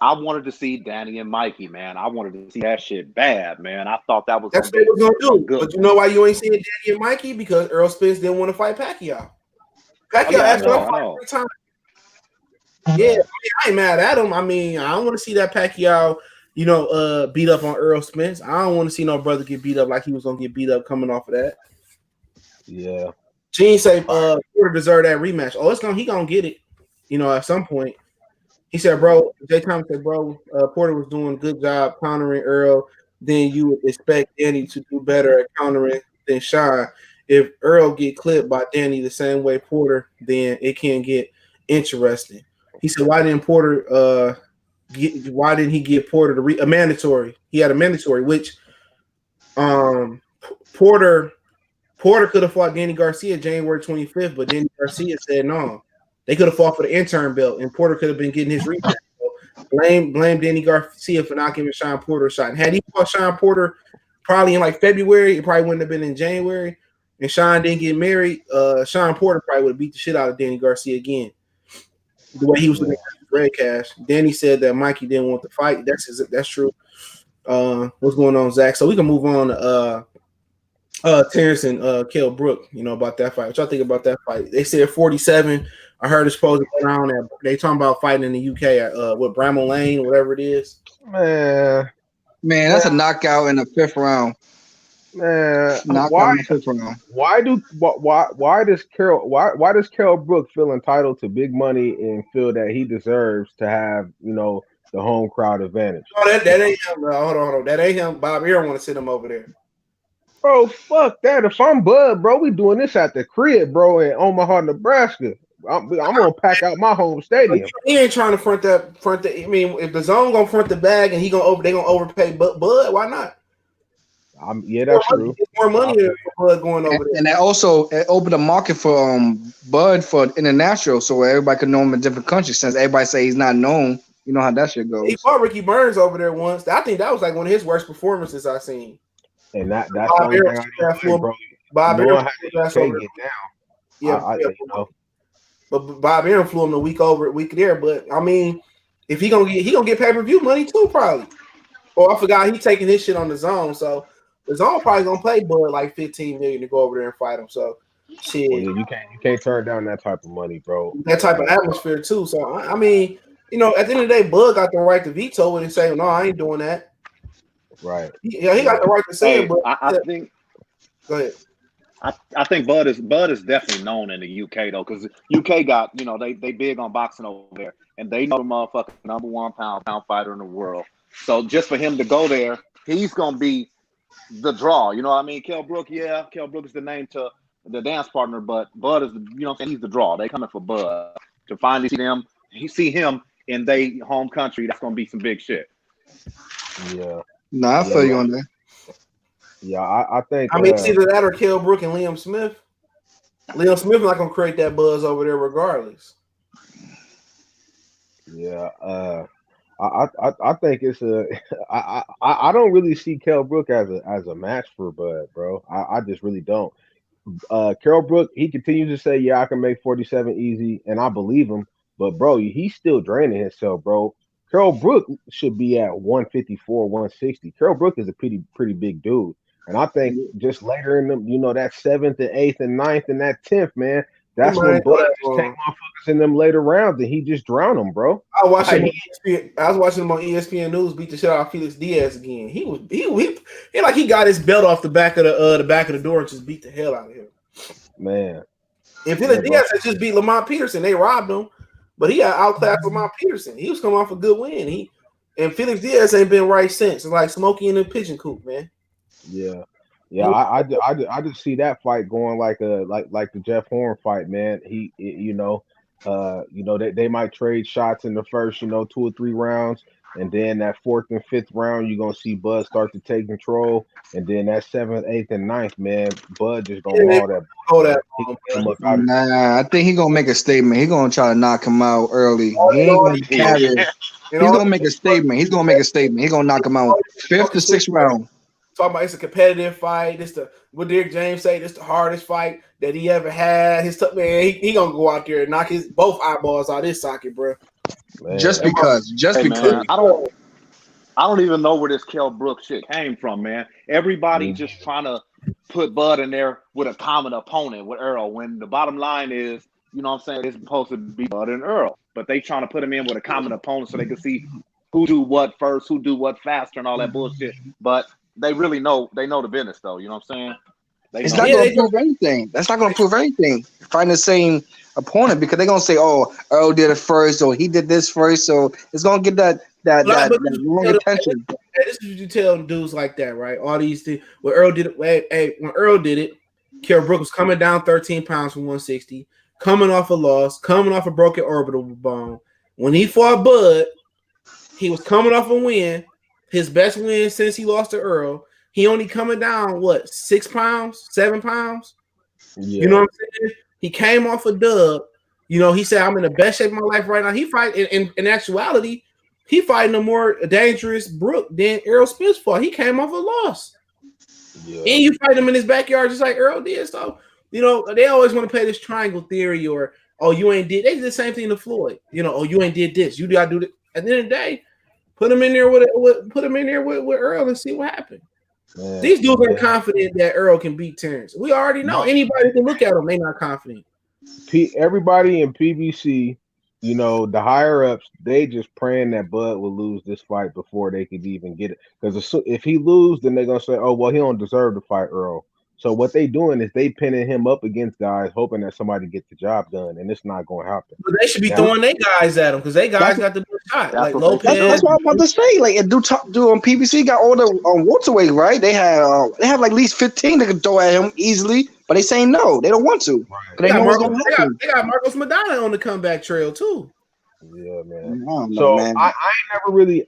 I wanted to see Danny and Mikey, man. I wanted to see that shit bad, man. I thought that's what they was gonna do. Good. But you know why you ain't seeing Danny and Mikey? Because Errol Spence didn't want to fight Pacquiao. Pacquiao asked for a fight every time. Yeah, I ain't mad at him. I mean, I don't want to see that Pacquiao, beat up on Errol Spence. I don't want to see no brother get beat up like he was gonna get beat up coming off of that. Yeah. Gene say Porter deserved that rematch. He gonna get it, at some point. He said, bro, Jay Thomas said, bro, Porter was doing a good job countering Errol. Then you would expect Danny to do better at countering than Sean. If Errol get clipped by Danny the same way Porter, then it can get interesting. He said, why didn't he give Porter a mandatory? He had a mandatory, which Porter could have fought Danny Garcia January 25th, but Danny Garcia said no. They could have fought for the interim belt, and Porter could have been getting his rematch. So blame Danny Garcia for not giving Sean Porter a shot. And had he fought Sean Porter probably in like February, it probably wouldn't have been in January. And Sean didn't get married. Sean Porter probably would have beat the shit out of Danny Garcia again. The way he was looking at Red Cash. Danny said that Mikey didn't want to fight. That's true. What's going on, Zach? So we can move on to Terence and Kell Brook, about that fight. What y'all think about that fight? They said 47. I heard it's supposed to go down there. They talking about fighting in the UK at with Bramall Lane, whatever it is. Man, that's a knockout in the 5th round. Man, Not why does Kell Brook feel entitled to big money and feel that he deserves to have, the home crowd advantage? Oh, that ain't him, bro. Hold on. That ain't him. Bob Aaron want to send him over there. Bro, fuck that. If I'm Bud, bro, we doing this at the crib, bro, in Omaha, Nebraska. I'm gonna pack out my home stadium. He ain't trying to front that. I mean, if the zone gonna front the bag and they gonna overpay Bud, why not? Yeah, that's true. More money for Bud going over there. And that also opened a market for Bud for international, so everybody could know him in different countries. Since everybody say he's not known, you know how that shit goes. He fought Ricky Burns over there once. I think that was like one of his worst performances I've seen. And that's the only thing I know, bro. Bob Aaron get down. Yeah, But Bob Aaron flew him the week there. But I mean, if he gonna get pay-per-view money too, probably. Or I forgot he taking his shit on the zone, so the zone probably gonna pay Bud like $15 million to go over there and fight him. So shit. Well, you can't turn down that type of money, bro. That type of atmosphere too. So I mean, at the end of the day, Bud got the right to veto it and say, no, I ain't doing that. Right. He got the right to say it, but I think. Go ahead. I think Bud is definitely known in the UK though, because UK got they big on boxing over there, and they know the motherfucking number 1 pound fighter in the world. So just for him to go there, he's gonna be the draw. You know what I mean? Kell Brook is the name to the dance partner, but Bud is he's the draw. They coming for Bud to finally see him in their home country. That's gonna be some big shit. Yeah. Nah, I feel you on that. Yeah, I think. I mean, it's either that or Kell Brook and Liam Smith. Liam Smith not gonna create that buzz over there, regardless. Yeah, I think it's I don't really see Kell Brook as a match for Bud, bro. I just really don't. Kell Brook, he continues to say, "Yeah, I can make 47 easy," and I believe him. But bro, he's still draining himself, bro. Kell Brook should be at 154, 160. Kell Brook is a pretty big dude. And I think just later in them, that 7th and 8th and 9th and that 10th, man, that's when Bud just take motherfuckers in them later rounds and he just drown them, bro. I was watching him on ESPN News beat the shit out of Felix Diaz again. He like he got his belt off the back of the door and just beat the hell out of him. Man. And Felix Diaz had just beat Lamont Peterson. They robbed him, but he got outclassed Lamont Peterson. He was coming off a good win. And Felix Diaz ain't been right since. It's like Smokey in the pigeon coop, man. Yeah. I just see that fight going like the Jeff Horn fight, man. They might trade shots in the first 2 or 3 rounds, and then that 4th and 5th round you're gonna see Bud start to take control, and then that 7th, 8th, and 9th, man, Bud just gonna haul that. Nah, I think he's gonna make a statement. He's gonna try to knock him out early. He ain't gonna carry it. He's gonna make a statement. He's gonna knock him out 5th to 6th round. Talking about it's a competitive fight. What Derek James say, this the hardest fight that he ever had. Man, he gonna go out there and knock his both eyeballs out his socket, bro. Man. Just because. Man, I don't even know where this Kell Brook shit came from, man. Everybody just trying to put Bud in there with a common opponent with Errol, when the bottom line is, it's supposed to be Bud and Errol, but they trying to put him in with a common opponent so they can see who do what first, who do what faster, and all that bullshit. But they really know the business, though. You know what I'm saying? It's not going to prove anything. That's not going to prove anything. Find the same opponent, because they're going to say, "Oh, Errol did it first, or he did this first," so it's going to get that long attention. This is what you tell dudes like that, right? All these things. When Errol did it, Kell Brook was coming down 13 pounds from 160, coming off a loss, coming off a broken orbital bone. When he fought Bud, he was coming off a win. His best win since he lost to Errol. He only coming down, 6 pounds, 7 pounds? Yeah. You know what I'm saying? He came off a dub. He said, "I'm in the best shape of my life right now." He fight in actuality, he fighting a more dangerous Brook than Errol Spence fought. He came off a loss. Yeah. And you fight him in his backyard just like Errol did. So, they always want to play this triangle theory, or, "Oh, you ain't did." They did the same thing to Floyd. "Oh, you ain't did this. You got to do that." At the end of the day, put him in there with Errol and see what happened. Man, these dudes are confident that Errol can beat Terence. We already know. Anybody can look at him, they not confident. Everybody in PBC you know, the higher ups, they just praying that Bud will lose this fight before they could even get it. Because if he lose, then they're gonna say, "Oh, well, he don't deserve to fight Earl." So what they doing is they pinning him up against guys, hoping that somebody gets the job done, and it's not going to happen. But they should be throwing their guys at him because they guys got the best shot. Like Lopez. That's what I'm about to say. Like, do on PBC got all the welterweight, right? They have like at least 15 that can throw at him easily, but they saying no, they don't want to. Right. They got Marcos Madonna on the comeback trail too. Yeah, man. So man. I ain't never really.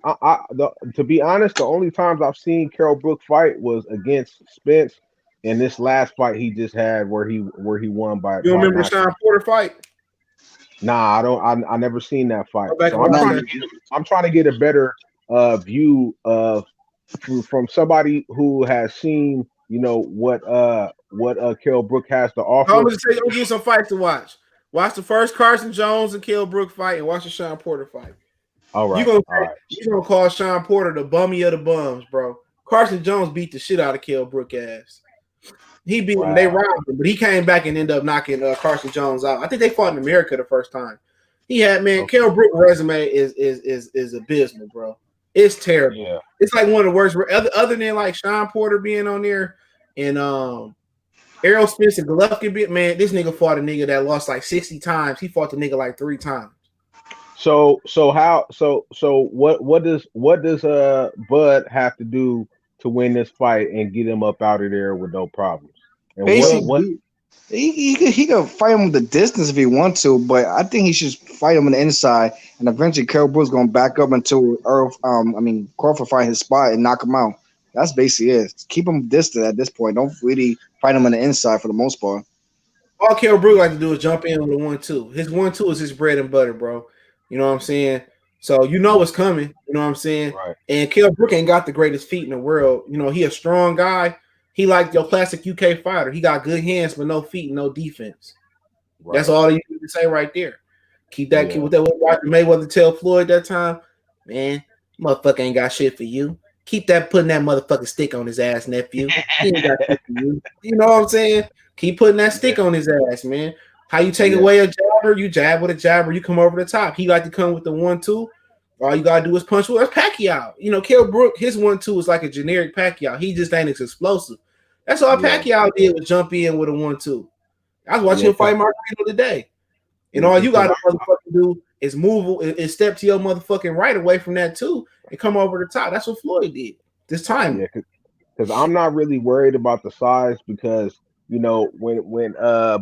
To be honest, the only times I've seen Kell Brook fight was against Spence. In this last fight he just had, where he won by. You remember the Sean Porter fight? Nah, I don't. I never seen that fight. So I'm trying to get a better view of from somebody who has seen, you know, what Kell Brook has to offer. I'm gonna say, give you some fights to watch. Watch the first Carson Jones and Kell Brook fight, and watch the Sean Porter fight. All right. You're gonna call Sean Porter the bummy of the bums, bro. Carson Jones beat the shit out of Kell Brook ass. He beat him. They robbed him, but he came back and ended up knocking Carson Jones out. I think they fought in America the first time. He had Kell Brook's resume is abysmal, bro. It's terrible. Yeah. It's like one of the worst. Other than like Sean Porter being on there and Errol, Spence, and Golovkin, man, this nigga fought a nigga that lost like 60 times. He fought the nigga like 3 times. So what does Bud have to do to win this fight and get him up out of there with no problems? And basically, he could fight him with the distance if he wants to, but I think he should fight him on the inside, and eventually Kell Brook's gonna back up until Crawford find his spot and knock him out. That's basically it. Keep him distant at this point. Don't really fight him on the inside for the most part. All Kell Brook like to do is jump in with a 1-2. His 1-2 is his bread and butter, bro. You know what I'm saying? So you know what's coming. You know what I'm saying? Right. And Kell Brook ain't got the greatest feet in the world. You know, he a strong guy. He like your classic UK fighter. He got good hands, but no feet, no defense. Right. That's all you need to say right there. Keep that kid with that. What Roger Mayweather tell Floyd that time, man, motherfucker ain't got shit for you. Keep that putting that motherfucking stick on his ass, nephew. He ain't got shit for you. You know what I'm saying? Keep putting that stick on his ass, man. How you take away a jabber? You jab with a jabber, you come over the top. He like to come with the 1-2. All you gotta do is punch with Pacquiao. You know, Kell Brook, his 1-2 is like a generic Pacquiao. He just ain't as explosive. That's all Pacquiao did was jump in with a 1-2. I was watching him fight Margarito today. And all you gotta motherfucking do is move and step to your motherfucking right away from that too and come over the top. That's what Floyd did this time. Yeah, because I'm not really worried about the size because, you know, when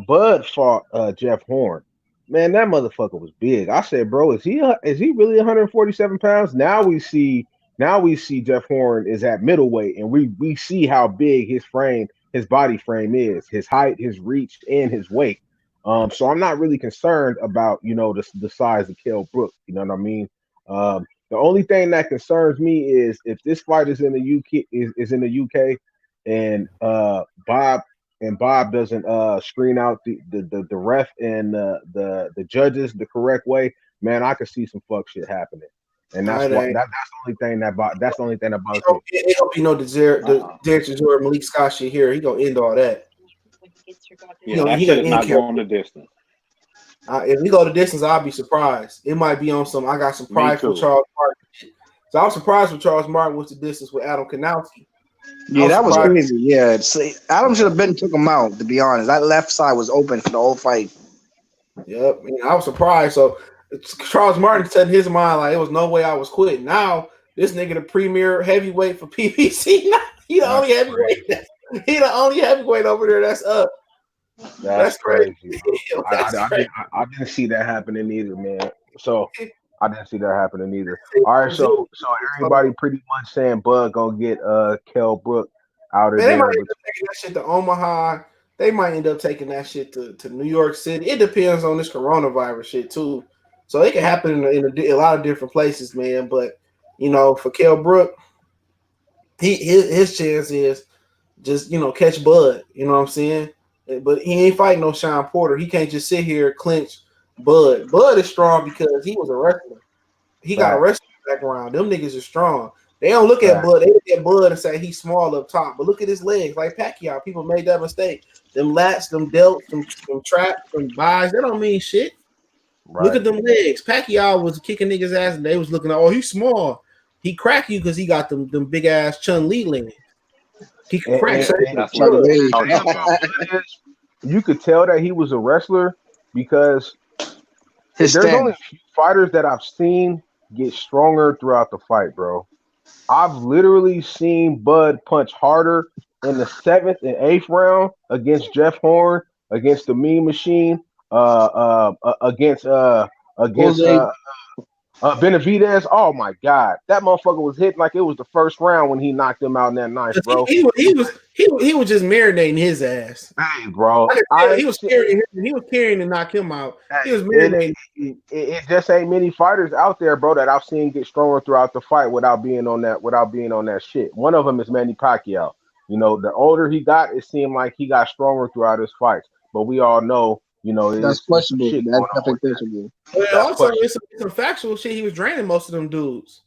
Bud fought Jeff Horn, man, that motherfucker was big. I said, bro, is he really 147 pounds? Now we see Jeff Horn is at middleweight, and we see how big his body frame is, his height, his reach, and his weight. So I'm not really concerned about, you know, the size of Kell Brook. You know what I mean? The only thing that concerns me is if this fight is in the UK, is in the UK, and Bob doesn't screen out the ref and the judges the correct way, man, I could see some fuck shit happening. And that's the only thing that bothers me. It don't be no the Malik Scott shit here. He gonna end all that. Yeah, he gonna not go on the distance. If we go the distance, I'll be surprised. It might be on some. I got some pride for Charles Martin. So I was surprised when Charles Martin was the distance with Adam Kanowski. Yeah, that was crazy. Yeah, Adam should have took him out. To be honest, that left side was open for the whole fight. Yep, I was surprised. So Charles Martin said in his mind like, "It was no way I was quitting." Now this nigga the premier heavyweight for PBC. He the only heavyweight. He the only heavyweight over there that's up. That's crazy. I didn't see that happening either, man. So I didn't see that happening either. All right, so everybody pretty much saying Bud gonna get Kell Brook out of there. They might end up taking that shit to Omaha. They might end up taking that shit to New York City. It depends on this coronavirus shit too. So it can happen in a lot of different places, man. But you know, for Kell Brook, his chance is just, you know, catch Bud. You know what I'm saying? But he ain't fighting no Sean Porter. He can't just sit here and clinch Bud. Bud is strong because he was a wrestler. He got a wrestling background. Them niggas are strong. They don't look at Bud. They look at Bud and say he's small up top. But look at his legs, like Pacquiao. People made that mistake. Them lats, them delts, them traps, them buys. That don't mean shit. Right. Look at them legs. Pacquiao was kicking niggas' ass, and they was looking like, oh, he's small. He crack you because he got them big ass Chun Li legs. He can crack. That's what you could tell that he was a wrestler because there's only a few fighters that I've seen get stronger throughout the fight, bro. I've literally seen Bud punch harder in the 7th and 8th round against Jeff Horn, against the Mean Machine, against Benavidez. Oh my God, that motherfucker was hitting like it was the first round when he knocked him out in that knife, bro. He was just marinating his ass. Hey, bro, he was carrying to knock him out. He was marinating. It just ain't many fighters out there, bro, that I've seen get stronger throughout the fight without being on that shit. One of them is Manny Pacquiao. You know, the older he got, it seemed like he got stronger throughout his fights. But we all know, you know, that's questionable. That's definitely questionable. But also, it's some factual shit. He was draining most of them dudes.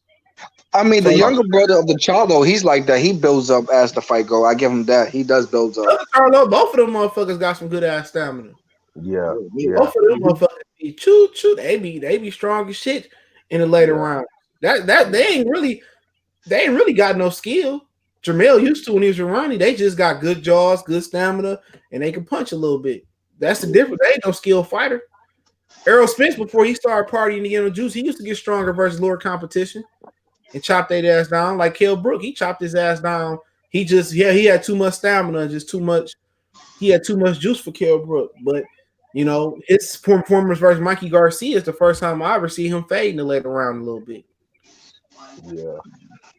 I mean, the younger brother of the Charlo, he's like that. He builds up as the fight go. I give him that. He does build up. Charlo, both of them motherfuckers got some good ass stamina. Yeah. Both of them motherfuckers be choo. They be strong as shit in the later round. That they ain't really got no skill. Jermell used to when he was running. They just got good jaws, good stamina, and they can punch a little bit. That's the difference. They ain't no skilled fighter. Errol Spence, before he started partying the Yellow Juice, he used to get stronger versus lower competition and chop their ass down. Like Kell Brook, he chopped his ass down. He had too much stamina and just too much. He had too much juice for Kell Brook. But you know, his performance versus Mikey Garcia is the first time I ever see him fade in the later round a little bit. Yeah.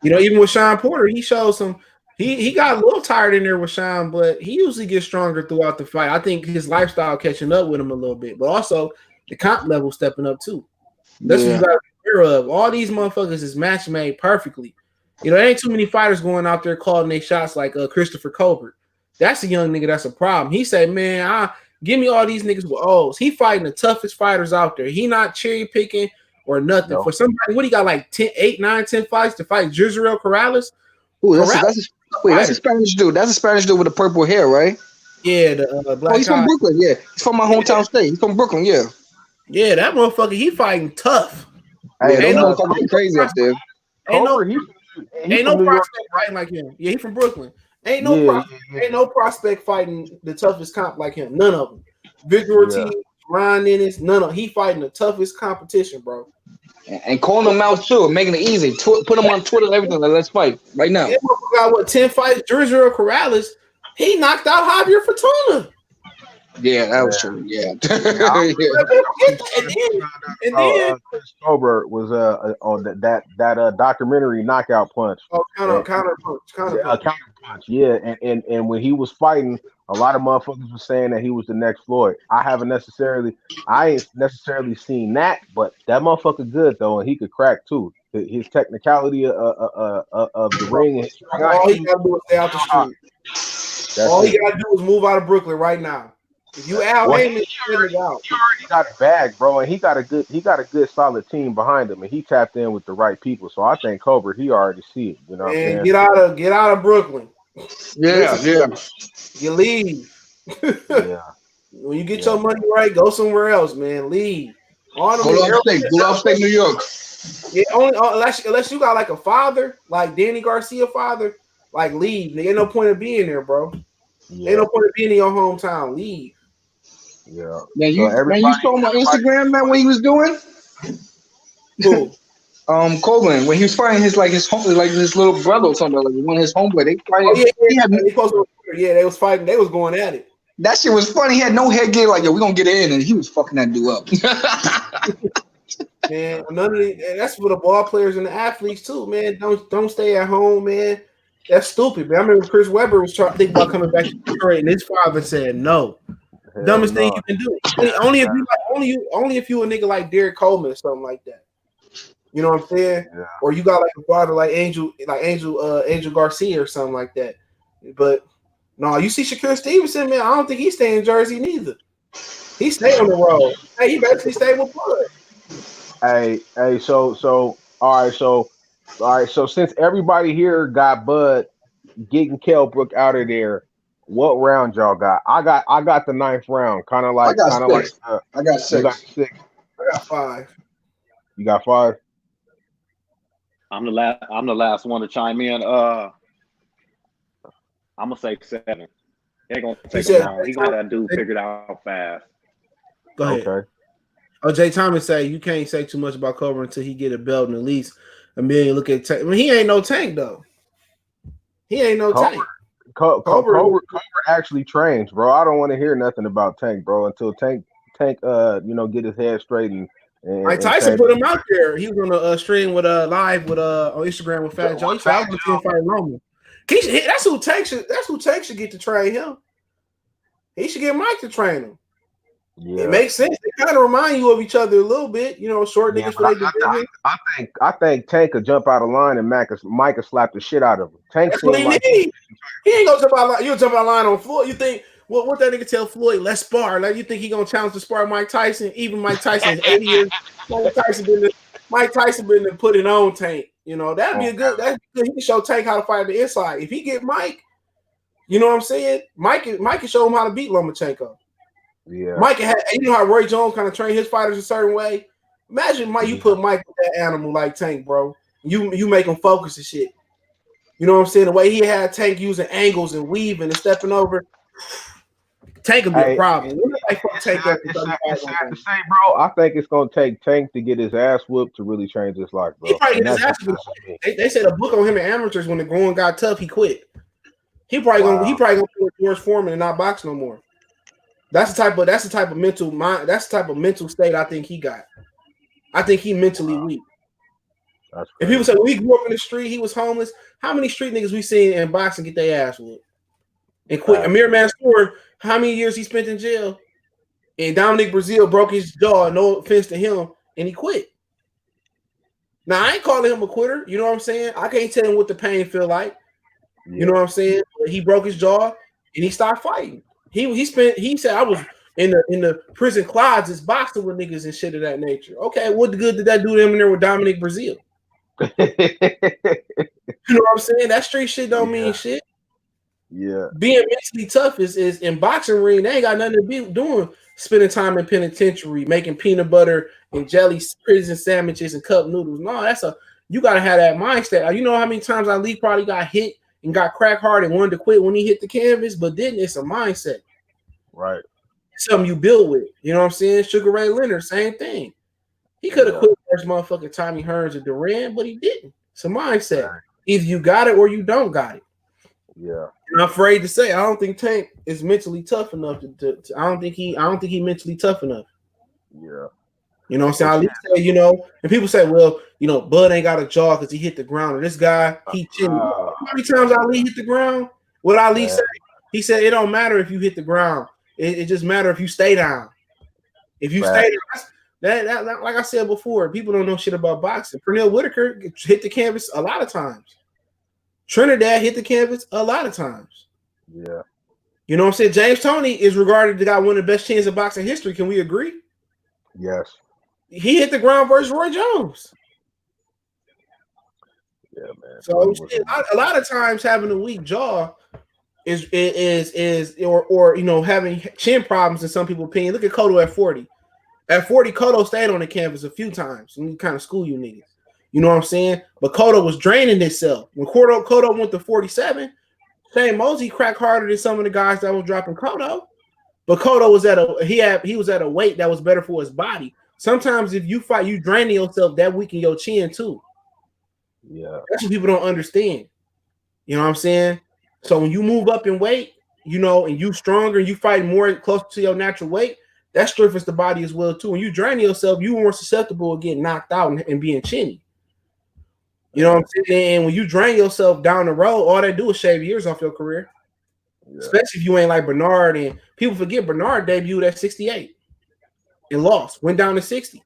You know, even with Sean Porter, he showed some. He got a little tired in there with Sean, but he usually gets stronger throughout the fight. I think his lifestyle catching up with him a little bit, but also the comp level stepping up too. That's what you got to be aware of. All these motherfuckers is match made perfectly. You know, there ain't too many fighters going out there calling their shots like Christopher Colbert. That's a young nigga that's a problem. He said, man, give me all these niggas with O's. He fighting the toughest fighters out there. He not cherry picking or nothing. No. For somebody, what he got like 8, 9, 10 fights to fight Gisrael Corrales? Ooh, that's a Spanish dude. That's a Spanish dude with the purple hair, right? Yeah, the black. Oh, he's from Brooklyn. Yeah, he's from my hometown state. He's from Brooklyn. Yeah. Yeah, that motherfucker. He fighting tough. Yeah, ain't no motherfucker crazy up there. Ain't no prospect fighting like him. Yeah, he from Brooklyn. Ain't no prospect fighting the toughest comp like him. None of them. Victor Ortiz, Ryan Dennis, none of them. He fighting the toughest competition, bro. And calling them out too, making it easy. Put them on Twitter and everything. Like, let's fight right now. That motherfucker got 10 fights? Gisrael Corrales, he knocked out Javier Fortuna. Yeah, that was true. Yeah. And then Chris Colbert was on that documentary Knockout Punch. Oh, counter punch. Yeah, and when he was fighting, a lot of motherfuckers were saying that he was the next Floyd. I ain't necessarily seen that, but that motherfucker good though, and he could crack too. His technicality of the ring. All he gotta do is stay out the street. All he gotta do is move out of Brooklyn right now. If you Al Heyman, he already got a bag, bro, and he got a good solid team behind him, and he tapped in with the right people. So I think Colbert, he already see it. You know, what I'm saying? Get out of Brooklyn. Yeah. You leave. Yeah. When you get your money right, go somewhere else, man. Leave. Go upstate New York. Yeah, unless you got like a father, like Danny Garcia father, like leave. There ain't no point of being there, bro. Yeah. Ain't no point of being in your hometown. Leave. Yeah. Man, you saw him on Instagram, man, what he was doing? Cool. Coleman, when he was fighting his little brother or something, like one of his homeboy. They fighting. They was fighting. They was going at it. That shit was funny. He had no headgear. Like, yo, we gonna get in, and he was fucking that dude up. Man, that's for the ball players and the athletes too, man. Don't stay at home, man. That's stupid, man. I remember Chris Webber was trying to think about coming back to Detroit, and his father said no. Dumbest thing you can do. Only if you a nigga like Derek Coleman or something like that. You know what I'm saying? Yeah. Or you got like a father like Angel Garcia or something like that. But no, you see Shakur Stevenson, man. I don't think he stay in Jersey neither. He stay on the road. Hey, he basically stayed with Bud. Hey, so all right, so since everybody here got Bud getting Kell Brook out of there, what round y'all got? I got the 9th round, kind of like I got 6. You got 6. got 5. You got 5? I'm the last one to chime in. I'm gonna say 7. It ain't gonna take him long. He gonna have that dude figured out fast. Go ahead. Okay. Oh, Jay Thomas say you can't say too much about Cobra until he get a belt and at least $1 million. Look at Tank. I mean, he ain't no Tank though. He ain't no Tank. Cobra actually trains, bro. I don't want to hear nothing about Tank, bro, until Tank, get his head straight and Mike Tyson put him out there. He was on a stream with live with on Instagram with Fat Joe. He said, "I'm going to fight Loma." That's who Tank should get to train him. He should get Mike to train him. Yeah. It makes sense. They kind of remind you of each other a little bit, short niggas for their division. I think Tank could jump out of line and Mike could slap the shit out of him. That's what he need. He ain't gonna jump out line. You'll jump out of line on Floyd. You think what that nigga tell Floyd? Let's spar. Like you think he gonna challenge to spar Mike Tyson? Even Mike Tyson is 80 years. Mike Tyson been putting on Tank. That'd be a good. That's good. He can show Tank how to fight the inside. If he get Mike, you know what I'm saying? Mike can show him how to beat Lomachenko. Yeah, Mike had, how Roy Jones kind of trained his fighters a certain way. Imagine Mike, you put Mike with that animal like Tank, bro. You make him focus and shit. You know what I'm saying? The way he had Tank using angles and weaving and stepping over, Tank would be a problem. It's sad to say, bro. I think it's gonna take Tank to get his ass whooped to really change his life, bro. He probably get his ass whooped. They said a book on him in amateurs when the going got tough, he quit. He probably gonna put George Foreman and not box no more. That's the type of mental mind. That's the type of mental state I think he got. I think he mentally weak. If people say we grew up in the street, he was homeless. How many street niggas we seen in boxing get their ass whooped and quit? Amir Mansour, how many years he spent in jail? And Dominic Brazil broke his jaw. No offense to him, and he quit. Now I ain't calling him a quitter. You know what I'm saying? I can't tell him what the pain feel like. Yeah. You know what I'm saying? He broke his jaw and he stopped fighting. He said I was in the prison closets boxing with niggas and shit of that nature. Okay, what good did that do to him in there with Dominic Brazil? You know what I'm saying? That street shit don't mean shit. Yeah. Being mentally tough is in boxing ring, they ain't got nothing to be doing. Spending time in penitentiary, making peanut butter and jelly prison sandwiches and cup noodles. No, you gotta have that mindset. You know how many times Ali probably got hit and got crack hard and wanted to quit when he hit the canvas, but didn't. It's a mindset. Right. It's something you build with. You know what I'm saying? Sugar Ray Leonard, same thing. He could have quit first motherfucking Tommy Hearns or Duran, but he didn't. It's a mindset. Right. Either you got it or you don't got it. Yeah. And I'm afraid to say I don't think Tank is mentally tough enough to I don't think he mentally tough enough. Yeah. You know what I'm saying? Ali say, and people say, well, Bud ain't got a jaw because he hit the ground. Or this guy, he chinny. How many times Ali hit the ground? What Ali said? He said it don't matter if you hit the ground. It just matter if you stay down. If you stay down, that like I said before, people don't know shit about boxing. Pernell Whitaker hit the canvas a lot of times. Trinidad hit the canvas a lot of times. Yeah. You know what I'm saying? James Toney is regarded to got one of the best chins in boxing history. Can we agree? Yes. He hit the ground versus Roy Jones. Yeah, man. So a lot of times having a weak jaw is having chin problems in some people's opinion. Look at Cotto at 40. At 40, Cotto stayed on the canvas a few times. And kind of school you niggas. You know what I'm saying? But Cotto was draining himself. When Cotto went to 47, Shane Mosey cracked harder than some of the guys that was dropping Cotto. But Cotto was he was at a weight that was better for his body. Sometimes if you fight, you draining yourself, that weaken your chin too. Yeah. That's what people don't understand. You know what I'm saying? So when you move up in weight, and you stronger and you fight more close to your natural weight, that strengthens the body as well too. When you drain yourself, you more susceptible to getting knocked out and being chinny. You know what I'm saying? And when you drain yourself down the road, all they do is shave years off your career. Yeah. Especially if you ain't like Bernard. And people forget Bernard debuted at 68 and lost, went down to 60.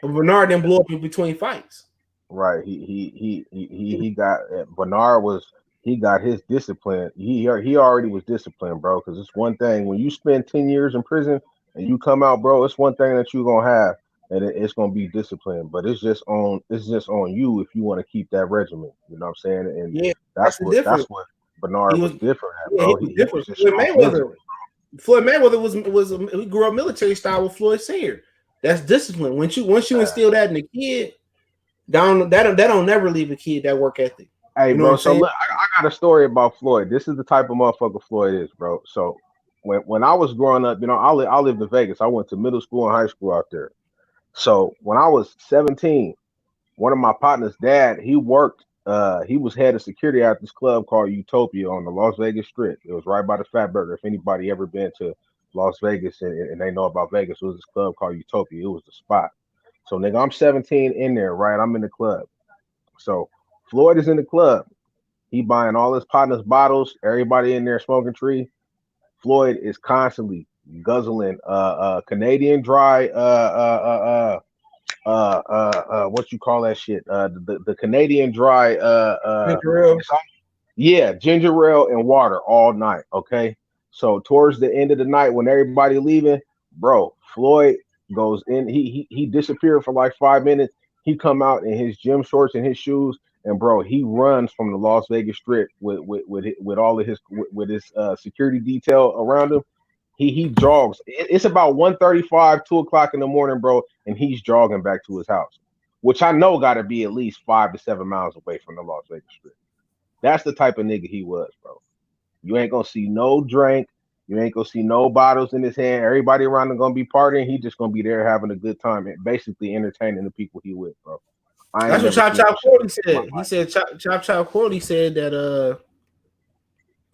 But Bernard then blew up in between fights. Right. He got Bernard he got his discipline. He already was disciplined, bro. Because it's one thing when you spend 10 years in prison and you come out, bro. It's one thing that you're gonna have, and it's gonna be discipline. But it's just on you if you want to keep that regimen. You know what I'm saying? And that's what Bernard was different at, bro. He was just Floyd Mayweather he grew up military style with Floyd Senior. That's discipline. Once you instill that in the kid, that don't never leave a kid, that work ethic. Hey, you know bro. So look, I got a story about Floyd. This is the type of motherfucker Floyd is, bro. So when I was growing up, I lived in Vegas. I went to middle school and high school out there. So when I was 17, one of my partner's dad, he worked. He was head of security at this club called Utopia on the Las Vegas Strip. It was right by the Fat Burger. If anybody ever been to Las Vegas and they know about Vegas, it was this club called Utopia. It was the spot. So nigga, I'm 17 in there, right? I'm in the club. So Floyd is in the club. He buying all his partners bottles. Everybody in there smoking tree. Floyd is constantly guzzling Canadian dry what you call that shit? The Canadian dry ginger ale. Ginger ale and water all night. Okay. So towards the end of the night when everybody leaving, bro, Floyd goes in, he disappeared for like 5 minutes. He come out in his gym shorts and his shoes, and bro, he runs from the Las Vegas Strip with all of his with his security detail around him. He jogs. It's about 1:35, 2 o'clock in the morning, bro, and he's jogging back to his house, which I know got to be at least 5 to 7 miles away from the Las Vegas Strip. That's the type of nigga he was, bro. You ain't gonna see no drink. You ain't gonna see no bottles in his hand. Everybody around him gonna be partying. He just gonna be there having a good time and basically entertaining the people he with, bro. That's what Chop Corley said. He said Chop Corley said that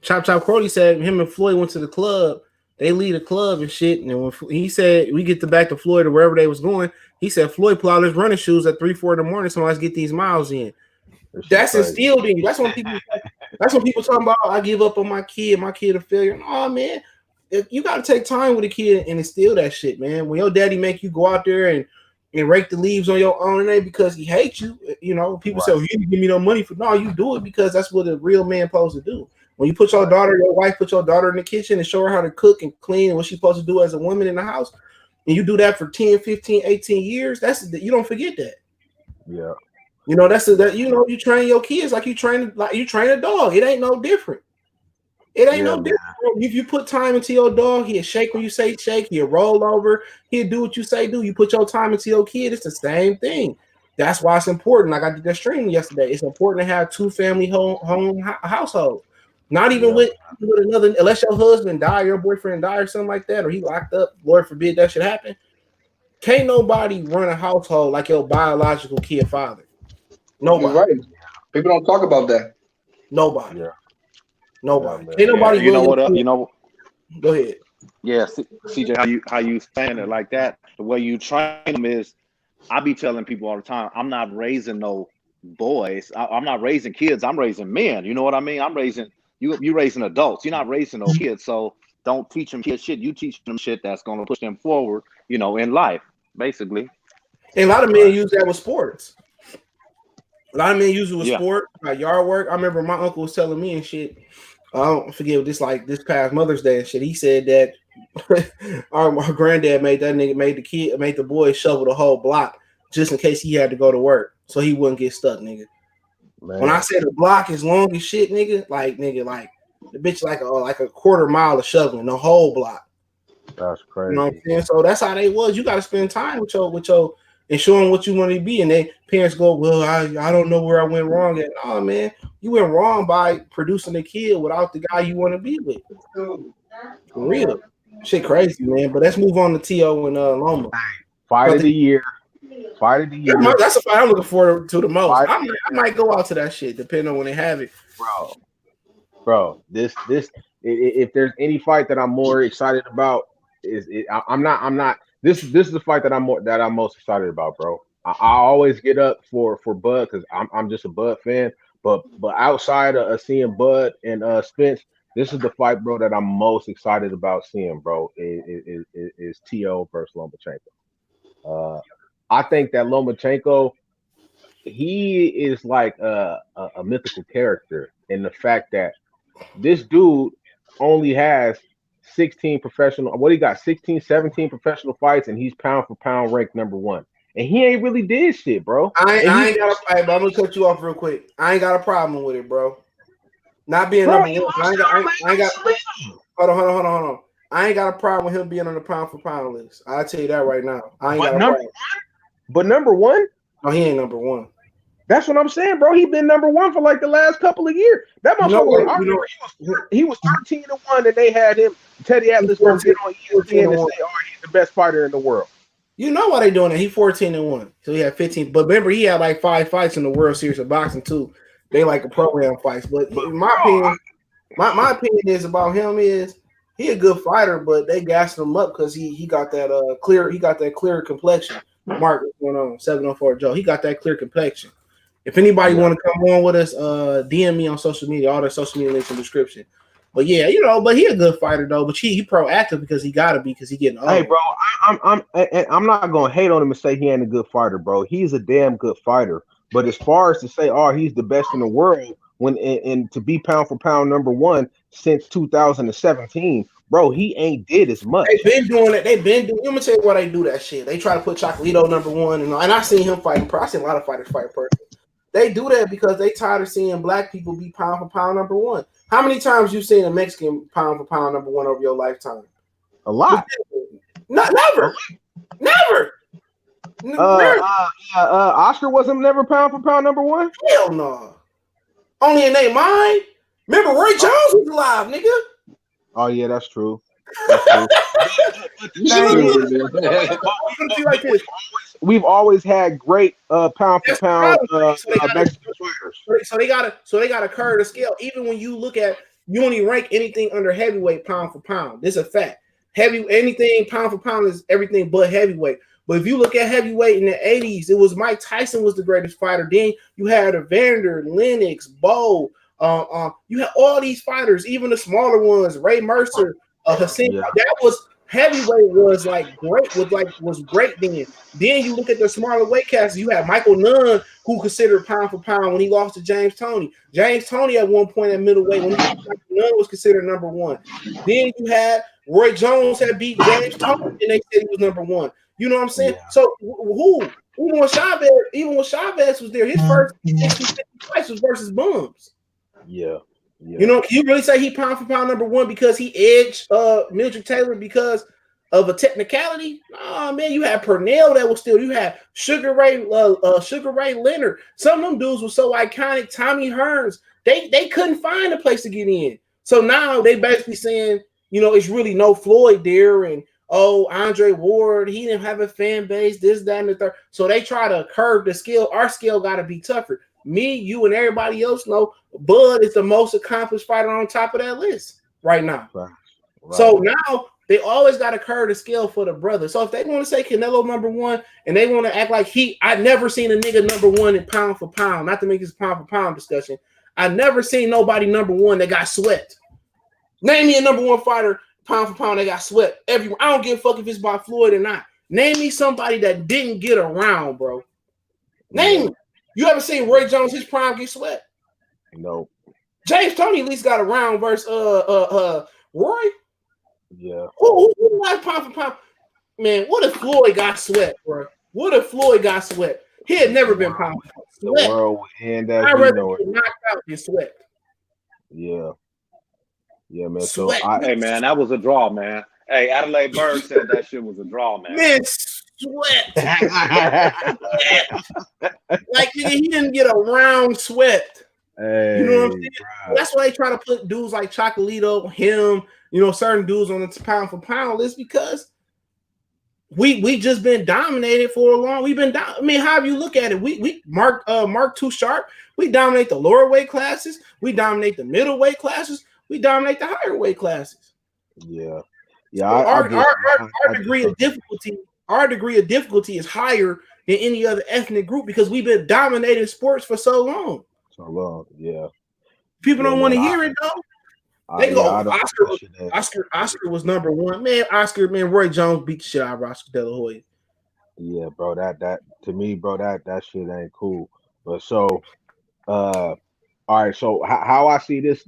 Chop Corley said him and Floyd went to the club. They leave the club and shit. And when he said we get back to Floyd or wherever they was going, he said Floyd pull out his running shoes at 3-4 in the morning. So let's get these miles in. That's instilled in you. That's when people talking about I give up on my kid a failure. Oh man, you got to take time with a kid and instill that shit, man. When your daddy make you go out there and rake the leaves on your own, and because he hates you, people say, "Oh, you didn't give me no money for." No, you do it because that's what a real man supposed to do. When you put your wife put your daughter in the kitchen and show her how to cook and clean and what she's supposed to do as a woman in the house, and you do that for 10, 15, 18 years, you don't forget that. Yeah. You train your kids like you train a dog. It ain't no different. It ain't no different. If you put time into your dog, he'll shake when you say shake, he'll roll over, he'll do what you say do. You put your time into your kid, it's the same thing. That's why it's important. Like I did that stream yesterday. It's important to have 2-family household. Not even with another, unless your husband die, your boyfriend die, or something like that, or he locked up. Lord forbid that should happen. Can't nobody run a household like your biological kid father. Nobody. You're right. People don't talk about that. Nobody. Yeah. Nobody. Yeah, Ain't nobody. You know what? Go ahead. Yeah, CJ, how you saying it like that? The way you train them is, I be telling people all the time, I'm not raising no boys. I'm not raising kids. I'm raising men. You know what I mean? I'm raising you raising adults. You're not raising no kids. So don't teach them kids shit. You teach them shit that's going to push them forward, in life, basically. And a lot of men use that with sports. A lot of men use it with sport, like yard work. I remember my uncle was telling me and shit. I don't forget this past Mother's Day and shit. He said that our granddad made the boy shovel the whole block just in case he had to go to work, so he wouldn't get stuck, nigga. Man. When I say the block is long as shit, nigga, like the bitch like a quarter mile of shoveling the whole block. That's crazy. You know what I'm saying? So that's how they was. You got to spend time with your and show them what you want to be. And they parents go, well, I don't know where I went wrong at. Oh man, you went wrong by producing a kid without the guy you want to be with. For real. Shit crazy, man. But let's move on to Tio and Loma. Fight of the year. That's a fight I'm looking forward to the most. I might go out to that shit, depending on when they have it. Bro, this if there's any fight that I'm more excited about, this is the fight that I'm most excited about, bro. I always get up for Bud because I'm just a Bud fan. But outside of seeing Bud and Spence, this is the fight, bro, that I'm most excited about seeing, bro. Is T.O. versus Lomachenko. I think that Lomachenko, he is like a mythical character in the fact that this dude only has 16 professional. What he got? 16, 17 professional fights, and he's pound for pound ranked #1. And he ain't really did shit, bro. I ain't got a fight, but I'm gonna cut you off real quick. I ain't got a problem with it, bro. Not being #1. I ain't got. Hold on. I ain't got a problem with him being on the pound for pound list. I'll tell you that right now. I ain't got a problem. But number one? No, he ain't number one. That's what I'm saying, bro. He been number one for like the last couple of years. That motherfucker, I remember he was 13-1, and they had him. Teddy Atlas going to get on ESPN and say, "Oh, he's the best fighter in the world." You know why they doing that? He 14-1, so he had 15. But remember, he had like 5 fights in the World Series of Boxing too. They like a program fights. But in my opinion, my opinion is about him is he a good fighter, but they gassed him up because he got that clear complexion. Mark, what's going on? 704 Joe. He got that clear complexion. If anybody want to come on with us, DM me on social media. All the social media links in the description. But yeah, but he a good fighter though. But he proactive because he got to be because he getting old. Hey, bro, I'm not gonna hate on him and say he ain't a good fighter, bro. He's a damn good fighter. But as far as to say, oh, he's the best in the world, when and to be pound for pound number one since 2017, bro, he ain't did as much. They've been doing it. They've been doing. Let me tell you why they do that shit. They try to put Chocolito number one, and I seen him fighting. I seen a lot of fighters fight person. They do that because they tired of seeing black people be pound for pound number one. How many times you seen a Mexican pound for pound number one over your lifetime? A lot. Never. Oscar wasn't never pound for pound number one. Hell no. Only in their mind. Remember, Roy Jones was alive, nigga. Oh yeah, that's true. We've always had great pound for pound Mexican fighters. So they gotta curve the scale. Even when you look at, you only rank anything under heavyweight pound for pound. This is a fact. Anything pound for pound is everything but heavyweight. But if you look at heavyweight in the 80s, it was Mike Tyson was the greatest fighter. Then you had Evander, Lennox, Bo. You had all these fighters, even the smaller ones, Ray Mercer, Hassan. Yeah. That was heavyweight was great then. Then you look at the smaller weight classes. You had Michael Nunn, who considered pound for pound when he lost to James Toney. James Toney at one point at middleweight when Nunn was considered number one. Then you had Roy Jones had beat James Toney and they said he was number one. You know what I'm saying? Yeah. So even when Chavez was there, his first 60 fights was versus bums. Yeah. You know, can you really say he pound for pound number one because he edged Mildred Taylor because of a technicality? Oh man, you had Purnell that was still. You had Sugar Ray Leonard. Some of them dudes were so iconic. Tommy Hearns, they couldn't find a place to get in. So now they basically saying, it's really no Floyd there, and Andre Ward, he didn't have a fan base. This, that, and the third. So they try to curve the scale. Our scale got to be tougher. Me, you, and everybody else know Bud is the most accomplished fighter on top of that list right now. Right. So now they always got to curve the scale for the brother. So if they want to say Canelo number one and they want to act like I never seen a nigga number one in pound for pound, not to make this pound for pound discussion. I never seen nobody number one that got swept. Name me a number one fighter pound for pound that got swept everywhere. I don't give a fuck if it's by Floyd or not. Name me somebody that didn't get around, bro. Name me. You ever seen Roy Jones, his prime, get swept? No. James Toney at least got around versus Roy. Yeah. Who like pound for pound? Man, what if Floyd got swept, bro? What if Floyd got swept? He had never been pound for pound. The world would end as I'd we rather know get it. knocked out than swept. Yeah. Yeah, man. Sweat. So hey, man, that was a draw, man. Hey, Adelaide Bird said that shit was a draw, man. Man, sweat. Like he didn't get a round sweat. Hey, you know what I'm saying? Bro. That's why they try to put dudes like Chocolito, him, certain dudes on the pound for pound list because we just been dominated for a long. We've been however you look at it, we Mark Too Sharp. We dominate the lower weight classes. We dominate the middleweight classes. We dominate the higher weight classes. Yeah. So our degree of difficulty. Our degree of difficulty is higher than any other ethnic group because we've been dominating sports for so long. Yeah. People don't want to hear it though. They go, Oscar was number one. Man, Roy Jones beat the shit out of Oscar De La Hoya. Yeah, bro. That to me, bro, that shit ain't cool. But so all right, so how I see this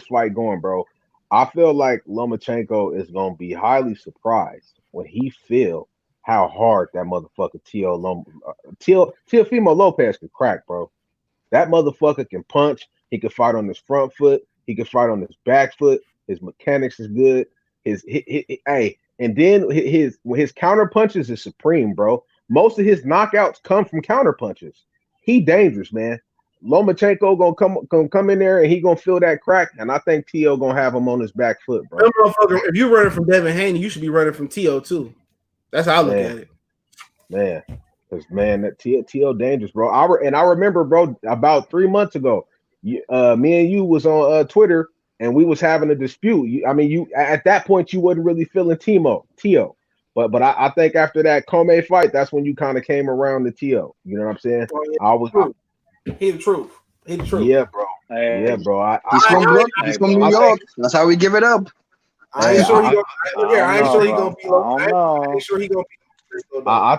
fight going, bro. I feel like Lomachenko is gonna be highly surprised when he feel how hard that motherfucker Teofimo Lopez can crack, bro. That motherfucker can punch. He can fight on his front foot. He can fight on his back foot. His mechanics is good. Hey, and then his counter punches is supreme, bro. Most of his knockouts come from counter punches. He dangerous, man. Lomachenko gonna come in there and he gonna feel that crack, and I think Tio gonna have him on his back foot, bro. If you're running from Devin Haney, you should be running from Tio too. That's how I look at it, man. Because man, that Tio dangerous, bro. I remember, bro, about 3 months ago, me and you was on Twitter and we was having a dispute. You at that point you wasn't really feeling Tio. But I think after that Comey fight, that's when you kind of came around to Tio. You know what I'm saying? He the truth. Yeah, bro. Yeah, bro. He's from New York. That's how we give it up. I ain't sure he gonna be. I ain't sure he gonna be. I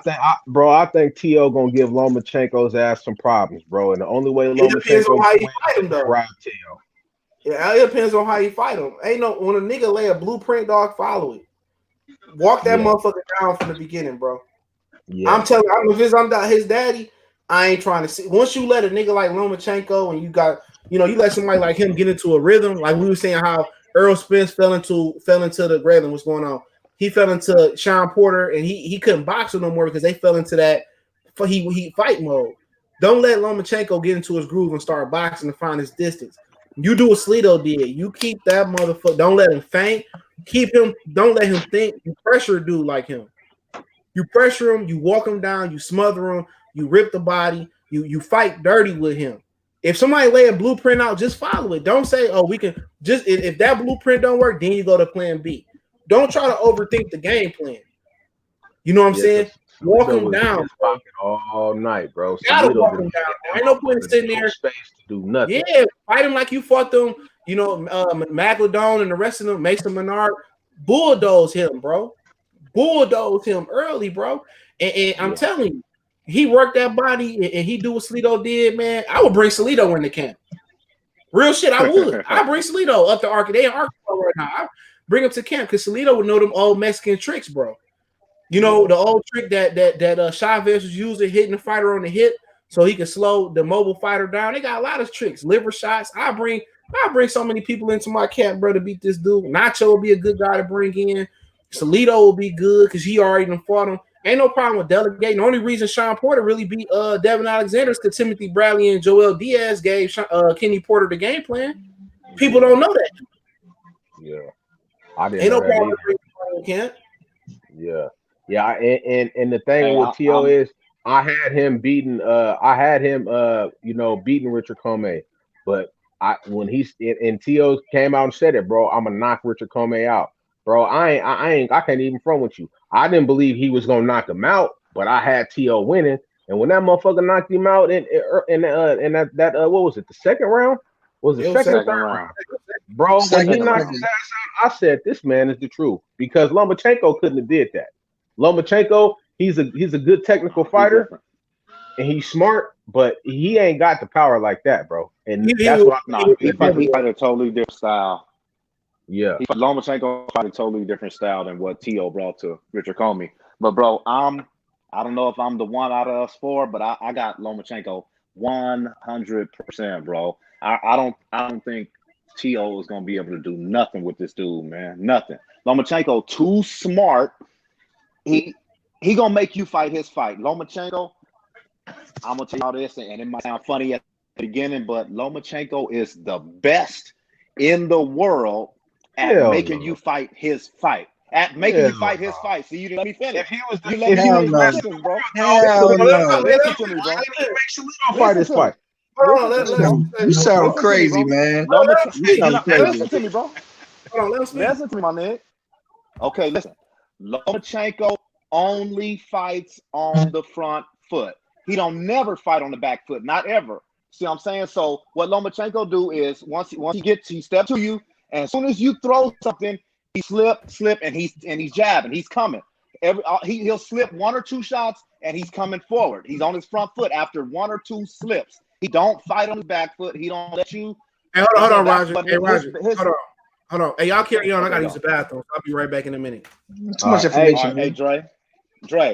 think Tio gonna give Lomachenko's ass some problems, bro. And the only way Lomachenko how you fight him, though. Tio. Yeah, it depends on how you fight him. Ain't no when a nigga lay a blueprint, dog, follow it. Walk that motherfucker down from the beginning, bro. Yeah. I'm telling you, if I'm his daddy, I ain't trying to see. Once you let a nigga like Lomachenko and you let somebody like him get into a rhythm, like we were saying how Errol Spence fell into the Grayling. What's going on? He fell into Sean Porter and he couldn't box no more because they fell into that he fight mode. Don't let Lomachenko get into his groove and start boxing to find his distance. You do what Slido did. You keep that motherfucker. Don't let him faint. Keep him. Don't let him think. You pressure a dude like him. You pressure him. You walk him down. You smother him. You rip the body. You fight dirty with him. If somebody lay a blueprint out, just follow it. Don't say, "Oh, we can just." If that blueprint don't work, then you go to plan B. Don't try to overthink the game plan. You know what I'm saying? Walk him down all night, bro. You gotta walk him down. Ain't no point in sitting there. Space to do nothing. Yeah, fight him like you fought them. Magladone and the rest of them. Mason Menard bulldoze him, bro. Bulldoze him early, bro. And I'm telling you, he worked that body and he do what Slido did, man. I would bring Slido in the camp. Real shit, I would. I bring Slido up to Arkansas. They in Arkansas right now. I bring him to camp because Slido would know them old Mexican tricks, bro. You know the old trick that Chavez was using, hitting the fighter on the hip so he can slow the mobile fighter down. They got a lot of tricks, liver shots. I bring so many people into my camp, bro, to beat this dude. Nacho will be a good guy to bring in. Slido will be good because he already done fought him. Ain't no problem with delegating. The only reason Sean Porter really beat Devin Alexander is because Timothy Bradley and Joel Diaz gave Kenny Porter the game plan. People don't know that. Yeah, I didn't. Ain't no problem with camp. Yeah. Yeah, and the thing with Tio is I had him beating beating Richard Comey, but when Tio came out and said it, bro, I'm gonna knock Richard Comey out, bro. I can't even front with you. I didn't believe he was gonna knock him out, but I had Tio winning, and when that motherfucker knocked him out in that what was it, the second round? Was it second or third round? Bro, when he knocked his ass out, I said this man is the truth because Lomachenko couldn't have did that. Lomachenko, he's a good technical fighter, and he's smart, but he ain't got the power like that, bro. And that's what he fight a totally different style. Yeah, Lomachenko fight a totally different style than what Tio brought to Richard Comey. But bro, I don't know if I'm the one out of us four, but I got Lomachenko 100%, bro. I don't think Tio is gonna be able to do nothing with this dude, man. Nothing. Lomachenko too smart. He gonna make you fight his fight. Lomachenko, I'm gonna tell you this, and it might sound funny at the beginning, but Lomachenko is the best in the world at making you fight his fight. At making you fight his fight. So you didn't let me finish. If he was the listen, bro. Listen to me, bro. Fight his fight. You sound crazy, man. Listen to me, bro. Listen to me, my nigga. Okay, listen. Lomachenko only fights on the front foot. He don't never fight on the back foot, not ever. See what I'm saying? So what Lomachenko do is once he steps to you, and as soon as you throw something, he slip, and he's jabbing. He's coming. He'll slip one or two shots, and he's coming forward. He's on his front foot after one or two slips. He don't fight on the back foot. He don't let you. Hey, hold on, Roger. Hold on. Hey, y'all carry on. I gotta use the bathroom. I'll be right back in a minute. Too much information. Hey, Dre.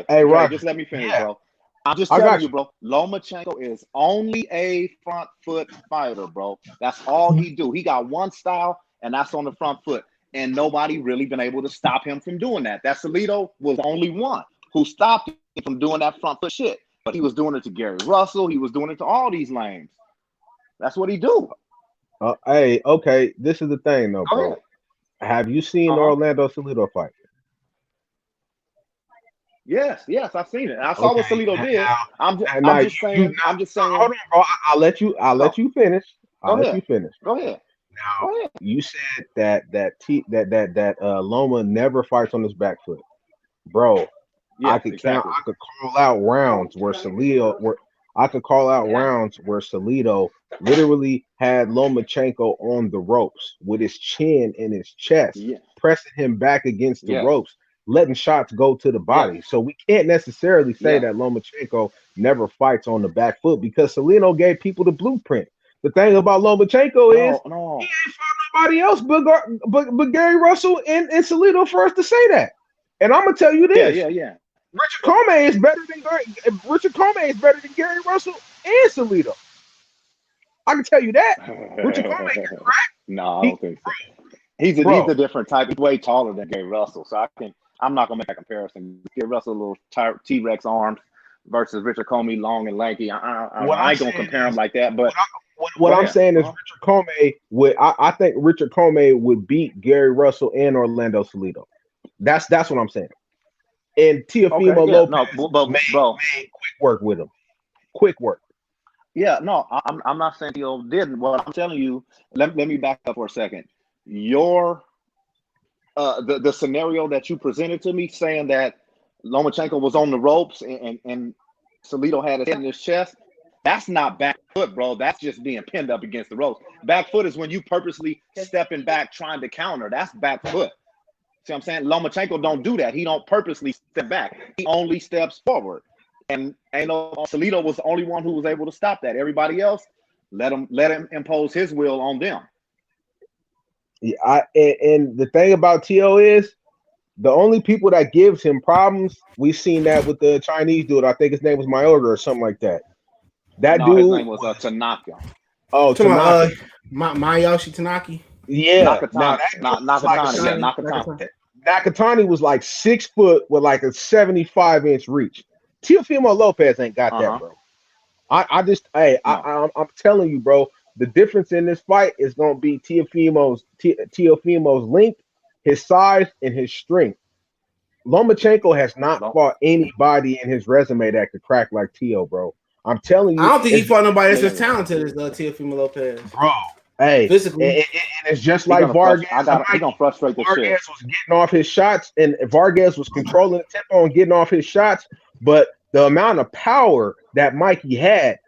Hey, Roger, just let me finish, bro. I'm just telling you, bro. Lomachenko is only a front foot fighter, bro. That's all he do. He got one style, and that's on the front foot. and nobody really been able to stop him from doing that. That Salido was the only one who stopped him from doing that front foot shit. But he was doing it to Gary Russell. He was doing it to all these lanes. That's what he do. Hey, okay. This is the thing, though, bro. Have you seen Orlando Salido fight? Yes, I've seen it. I saw what Salido did. I'm just saying. Hold on, bro. I'll let you finish. I'll let you finish. Go ahead. Now, you said that Loma never fights on his back foot, bro. Yes, I could call out rounds where Salido literally had Lomachenko on the ropes with his chin in his chest, pressing him back against the ropes, letting shots go to the body. So we can't necessarily say that Lomachenko never fights on the back foot because Salido gave people the blueprint. The thing about Lomachenko is he ain't fought nobody else but Gary Russell and Salido for us to say that. And I'm gonna tell you this. Richard Comey is better than Gary Russell and Salido. I can tell you that. Richard Comey can crack. No, I don't think so. He's a different type. He's way taller than Gary Russell, so I'm not gonna make that comparison. Gary Russell, little T-Rex arms versus Richard Comey, long and lanky. I ain't gonna compare him like that. But what I'm saying is Richard Comey would. I think Richard Comey would beat Gary Russell and Orlando Salido. That's what I'm saying. And Teofimo Lopez made quick work with him. Quick work. Yeah, no, I'm not saying Theo didn't. What I'm telling you, let me back up for a second. Your the scenario that you presented to me, saying that Lomachenko was on the ropes and Salido had his head in his chest, that's not back foot, bro. That's just being pinned up against the ropes. Back foot is when you purposely stepping back trying to counter. That's back foot. See what I'm saying? Lomachenko don't do that. He don't purposely step back. He only steps forward. And Salido was the only one who was able to stop that. Everybody else, let him impose his will on them. Yeah, and the thing about Tio is the only people that gives him problems. We've seen that with the Chinese dude. I think his name was Mayoga or something like that. His name was Tanaka. Oh, Tanaka. Mayoshi Tanaki. Yeah, Nakatani. Nakatani was like 6 foot with like a 75-inch reach. Teofimo Lopez ain't got that, bro. I'm telling you, bro. The difference in this fight is gonna be Teofimo's length, his size, and his strength. Lomachenko has not fought anybody in his resume that could crack like Tio, bro. I'm telling you. I don't think he fought nobody that's as talented as Teofimo Lopez, bro. Hey, physically, and it's just like Vargas. He's gonna frustrate the Vargas was getting off his shots, and Vargas was controlling the tempo and getting off his shots. But the amount of power that Mikey had,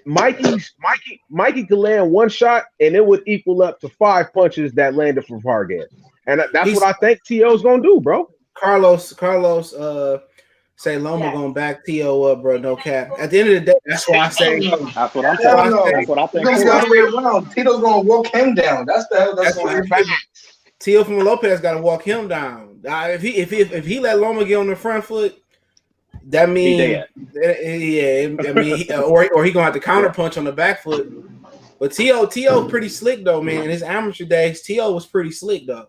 Mikey could land one shot, and it would equal up to 5 punches that landed from Vargas. And that's what I think T.O.'s gonna do, bro. Carlos, say Loma gonna back T.O. up, bro. No cap. At the end of the day, that's why I say. That's what I'm saying. That's what I think. He's gonna way around. Tito's gonna walk him down. That's what happen. Teofimo Lopez got to walk him down. If he let Loma get on the front foot, that means or he gonna have to counter punch on the back foot. But T.O. pretty slick though, man. In his amateur days, T.O. was pretty slick though.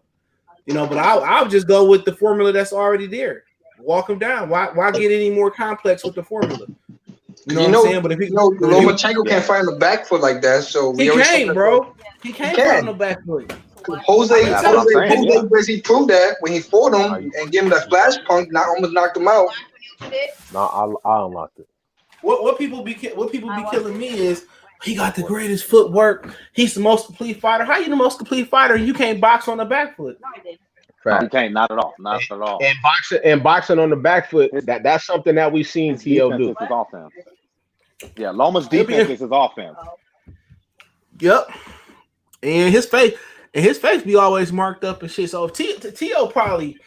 But I'll just go with the formula that's already there. Walk him down. Why get any more complex with the formula? You know what I'm saying? But if Lomachenko can't fight on the back foot like that, so he can't, bro. He can't fight on the back foot. Jose basically proved that when he fought him and gave him that flash punch, almost knocked him out. No, I unlocked it. What people be killing me is he got the greatest footwork. He's the most complete fighter. How you the most complete fighter and you can't box on the back foot? You can't, not at all. Not at all. And boxing on the back foot, that's something that we've seen T.O. do. His offense. Yeah, Loma's defense is his offense. Yep. And his face be always marked up and shit. So if T.O. probably,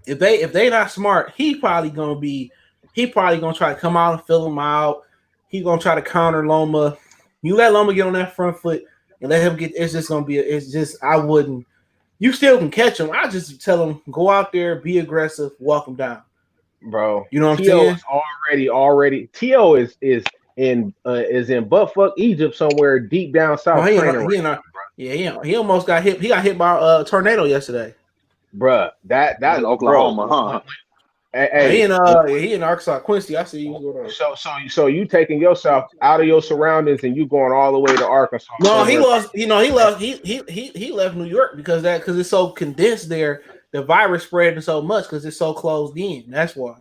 if they not smart, he probably gonna try to come out and fill him out. He gonna try to counter Loma. You let Loma get on that front foot and let him get. I wouldn't. You still can catch him. I just tell him go out there, be aggressive, walk him down, bro. You know what I'm saying? Already. T.O. is in buttfuck Egypt somewhere deep down south. Yeah, he almost got hit. He got hit by a tornado yesterday. Bruh, that in Oklahoma, bro, huh? Hey, he in Arkansas, Quincy. I see you going on. So you taking yourself out of your surroundings and you going all the way to Arkansas? No, he lost. He left New York because it's so condensed there. The virus spreading so much because it's so closed in. That's why.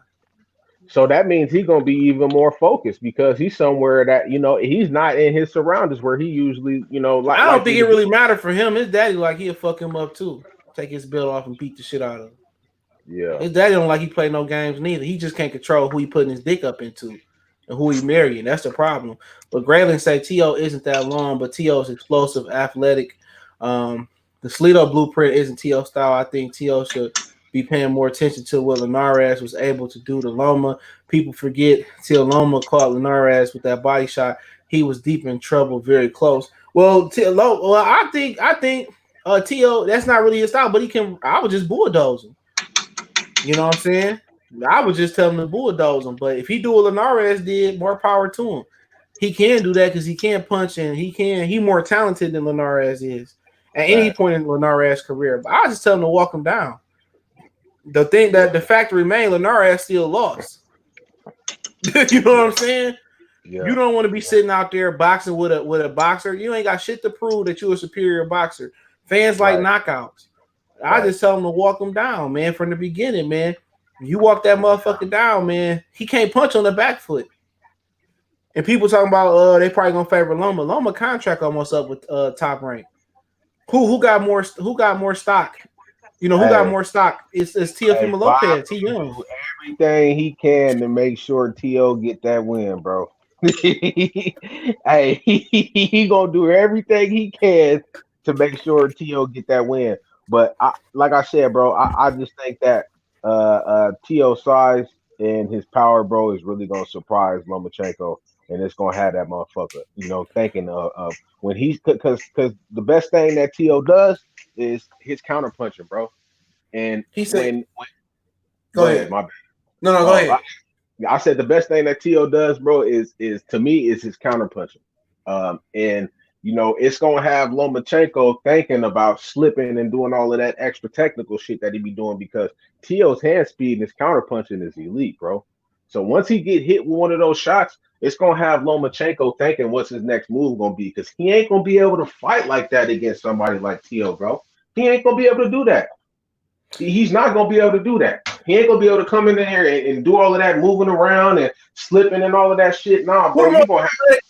So that means he's gonna be even more focused because he's somewhere that he's not in his surroundings where he usually like. I don't think it really mattered for him. His daddy he'll fuck him up too. Take his belt off and beat the shit out of him. Yeah, his daddy don't like he play no games neither. He just can't control who he putting his dick up into and who he marrying. That's the problem. But Graylin say T.O. isn't that long, but T.O. is explosive, athletic. The Slido blueprint isn't T.O. style. I think T.O. should be paying more attention to what Linares was able to do to Loma. People forget till Loma caught Linares with that body shot. He was deep in trouble, very close. Well, I think T.O. that's not really his style, but I would just bulldoze him. You know what I'm saying? I would just tell him to bulldoze him. But if he do what Linares did, more power to him. He can do that because he can punch and he more talented than Linares is at any point in Linares' career. But I just tell him to walk him down. The fact remains, Linares still lost. You know what I'm saying? Yeah. You don't want to be sitting out there boxing with a boxer. You ain't got shit to prove that you're a superior boxer. Fans like knockouts. I just tell him to walk him down, man, from the beginning, man. You walk that motherfucker down, man. He can't punch on the back foot. And people talking about they probably gonna favor Loma. Loma contract almost up with Top Rank. Who got more stock? You know who got more stock? It's Teofimo Lopez. He young. Everything he can to make sure T.O. get that win, bro. Hey, he gonna do everything he can to make sure T.O. get that win. But like I said, bro, I just think that T.O. size and his power, bro, is really gonna surprise Lomachenko, and it's gonna have that motherfucker, thinking of when he's because the best thing that T.O. does is his counter punching, bro. And he said, go ahead, my bad. No, go ahead. I said the best thing that T.O. does, bro, is to me is his counter punching. And it's gonna have Lomachenko thinking about slipping and doing all of that extra technical shit that he be doing because T.O.'s hand speed and his counter punching is elite, bro. So once he get hit with one of those shots, it's gonna have Lomachenko thinking what's his next move gonna be because he ain't gonna be able to fight like that against somebody like T.O., bro. He ain't gonna be able to do that. He's not gonna be able to do that. He ain't gonna be able to come in there and do all of that moving around and slipping and all of that shit. Nah, bro.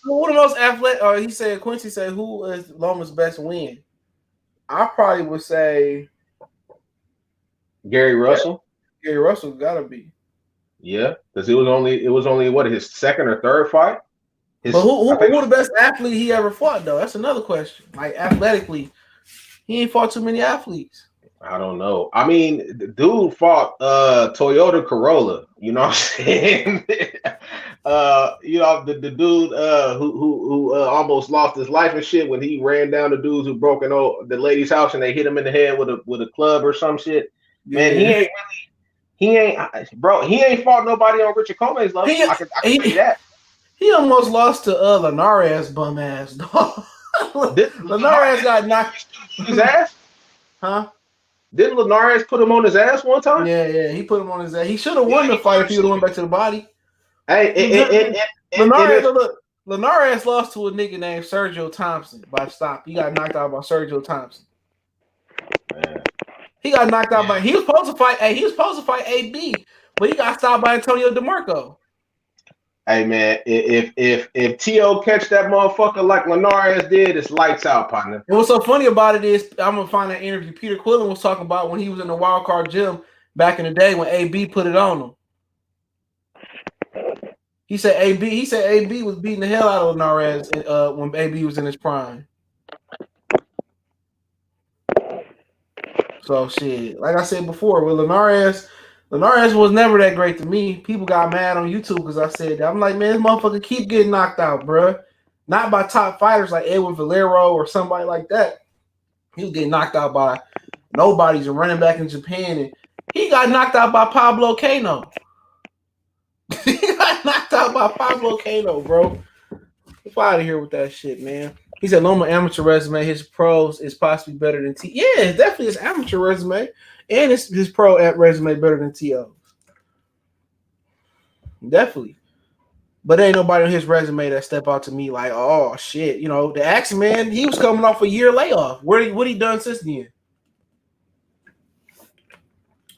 Who the most athletic? He said Quincy said who is Loma's best win? I probably would say Gary Russell. Yeah, Gary Russell gotta be. Yeah, because it was only what his second or third fight. But who the best athlete he ever fought though? That's another question. Like athletically, he ain't fought too many athletes. I don't know. I mean, the dude fought Toyota Corolla. You know what I'm saying? The dude who almost lost his life and shit when he ran down the dudes who broke the lady's house and they hit him in the head with a club or some shit. Yeah. Man, he ain't fought nobody on Richard Coleman's level. I can say that. He almost lost to Linares bum ass dog. Linares got knocked his ass, huh? Didn't Linares put him on his ass one time? Yeah, he put him on his ass. He should have won the fight if he would have went back to the body. Hey, Linares lost to a nigga named Sergio Thompson by stop. He got knocked out by Sergio Thompson. Man. He got knocked out by. He was supposed to fight. He was supposed to fight AB, but he got stopped by Antonio DeMarco. Hey man, if T.O. catch that motherfucker like Linares did, it's lights out, partner. And what's so funny about it is I'm gonna find that interview Peter Quillen was talking about when he was in the wild card gym back in the day when AB put it on him. He said AB was beating the hell out of Linares when AB was in his prime. So shit, like I said before, with Linares was never that great to me. People got mad on YouTube because I said that. I'm like, man, this motherfucker keep getting knocked out, bro. Not by top fighters like Edwin Valero or somebody like that. He was getting knocked out by nobodies and running back in Japan. And he got knocked out by Pablo Cano. He got knocked out by Pablo Cano, bro. Get out of here with that shit, man. He said Loma amateur resume, his pros is possibly better than T. Yeah, it's definitely his amateur resume, and his pro at resume better than T.O.'s. Definitely. But ain't nobody on his resume that step out to me like, oh shit, you know, the Axe Man, he was coming off a year layoff. What he done since then?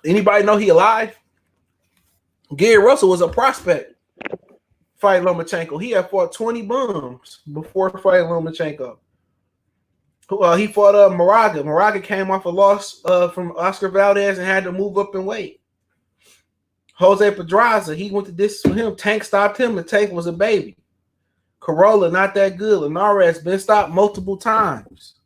Anybody know he alive? Gary Russell was a prospect fighting Lomachenko. He had fought 20 bums before fighting Lomachenko. He fought Moraga. Moraga came off a loss from Oscar Valdez and had to move up in weight. Jose Pedraza, he went the distance with him. Tank stopped him. The Tank was a baby. Corolla, not that good. Linares been stopped multiple times.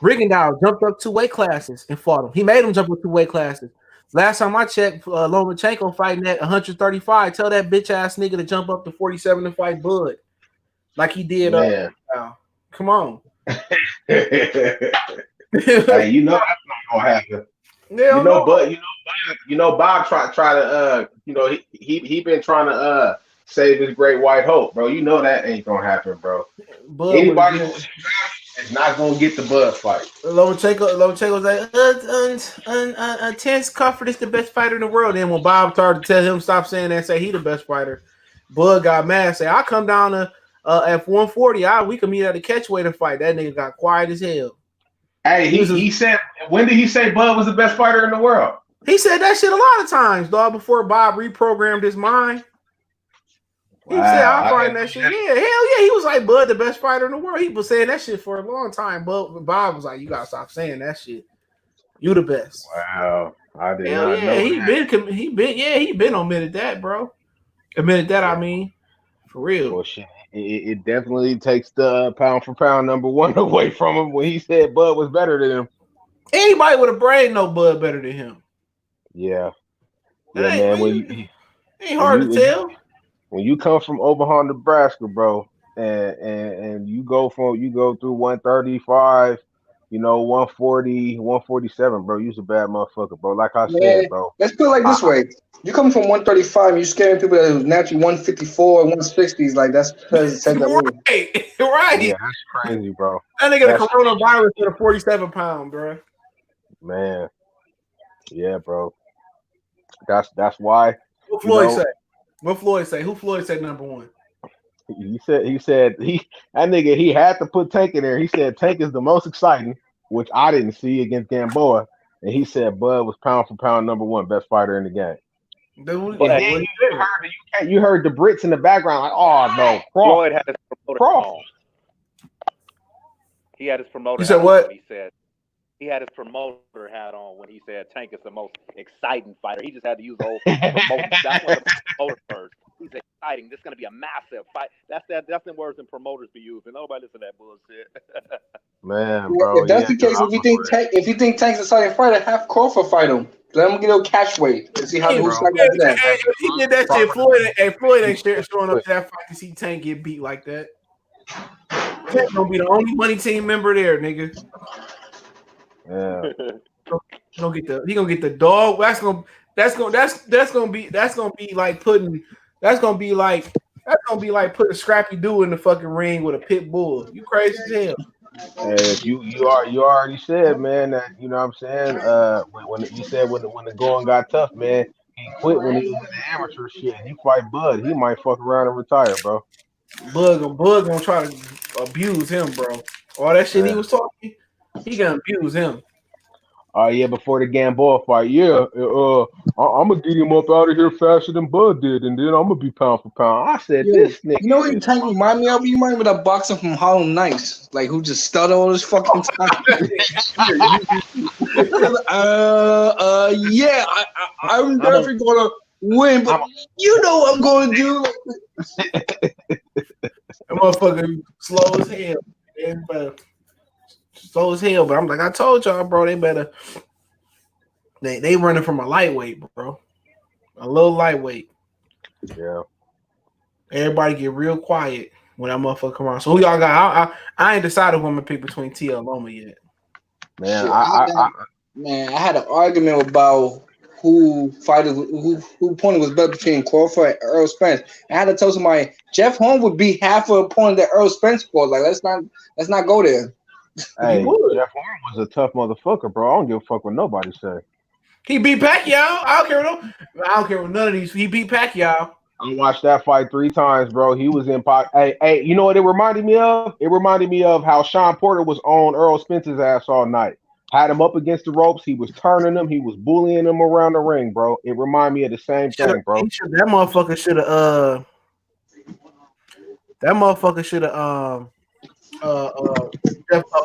Rigondeaux jumped up 2 weight classes and fought him. He made him jump up 2 weight classes. Last time I checked, Lomachenko fighting at 135. Tell that bitch ass nigga to jump up to 47 and fight Bud, like he did. Come on. Hey, you know that's not gonna happen. You know, but Bob try to he been trying to save his great white hope, bro. You know that ain't gonna happen, bro. Bud Anybody is not gonna get the Bud fight. Lomachenko's like, Terence Crawford is the best fighter in the world. And when Bob started to tell him stop saying that and say he the best fighter, Bud got mad. Say I'll come down to at 140. We can meet at a catchweight and fight. That nigga got quiet as hell. Hey, he said, when did he say Bud was the best fighter in the world? He said that shit a lot of times, dog, before Bob reprogrammed his mind. He said, I'll find that shit. Yeah, hell yeah. He was like, Bud, the best fighter in the world. He was saying that shit for a long time. But Bob was like, you gotta stop saying that shit. You the best. Wow. I did hell not yeah, know he been omitted that, bro. Admitted that, I mean. For real. Well, shit. It definitely takes the pound for pound number 1 away from him when he said Bud was better than him. Anybody with a brain know Bud better than him. Yeah. Yeah, man. Ain't hard to tell. When you come from Omaha, Nebraska, bro, and you go through 135, 140, 147, bro, you's a bad motherfucker, bro. Like I said, bro. Let's put it like this way. You come from 135 and you scaring people that was naturally 154 and 160s, like that's because right. Yeah, that's crazy, bro. That nigga got coronavirus at a 47 pound, bro. Man. Yeah, bro. That's why. What Floyd say? What Floyd say? Who Floyd said number 1? He said that nigga he had to put Tank in there. He said Tank is the most exciting, which I didn't see against Gamboa, and he said Bud was pound for pound number 1 best fighter in the game. You heard the Brits in the background like, oh no, Floyd had his promoter on. He had his promoter. You said what? He said he had his promoter hat on when he said Tank is the most exciting fighter. He just had to use the whole promoter. That's what the promoter first. He's exciting. This is gonna be a massive fight. That's the words and promoters be using. Nobody listen to that bullshit. Man, bro. If that's the case, if you think Tank's a exciting fighter, have Crawford fight him. Let him get a catch weight and see how who's like that. If he did that shit, Floyd ain't showing up to that fight to see Tank get beat like that. Tank gonna be the only money team member there, nigga. Yeah. He gonna get the dog. That's gonna be like putting Scrappy Doo in the fucking ring with a pit bull. You crazy as hell. And you already said, man, that you know what I'm saying. When you said when the going got tough, man, he quit when he was in the amateur shit. He fight Bud, he might fuck around and retire, bro. Bud gonna try to abuse him, bro. All that shit he was talking, he gonna abuse him. Oh yeah, before the Gamboa fight, I'm gonna get him up out of here faster than Bud did, and then I'm gonna be pound for pound. I said this nigga. You know what Tank remind me of? You remind me of that boxer from Harlem Nights, like who just stutter all this fucking time. Yeah, I'm definitely gonna win, but you know what I'm gonna do. That motherfucker slow as hell. Slow as hell, but I'm like, I told y'all, bro, they running from a lightweight, bro. A little lightweight. Yeah. Everybody get real quiet when that motherfucker come on. So who y'all got? I ain't decided who I'm gonna pick between T and Loma yet. Man, I had an argument about who opponent was better between Crawford and Errol Spence. I had to tell somebody Jeff Horn would be half of the opponent that Errol Spence fought. Like let's not go there. Hey, Jeff Horn was a tough motherfucker, bro. I don't give a fuck what nobody say. He beat Pacquiao. I don't care what none of these. He beat Pacquiao. I watched that fight 3 times, bro. He was in pocket. Hey, you know what it reminded me of? It reminded me of how Sean Porter was on Errol Spence's ass all night. Had him up against the ropes. He was turning him. He was bullying him around the ring, bro. It reminded me of the same thing, bro. That motherfucker should have.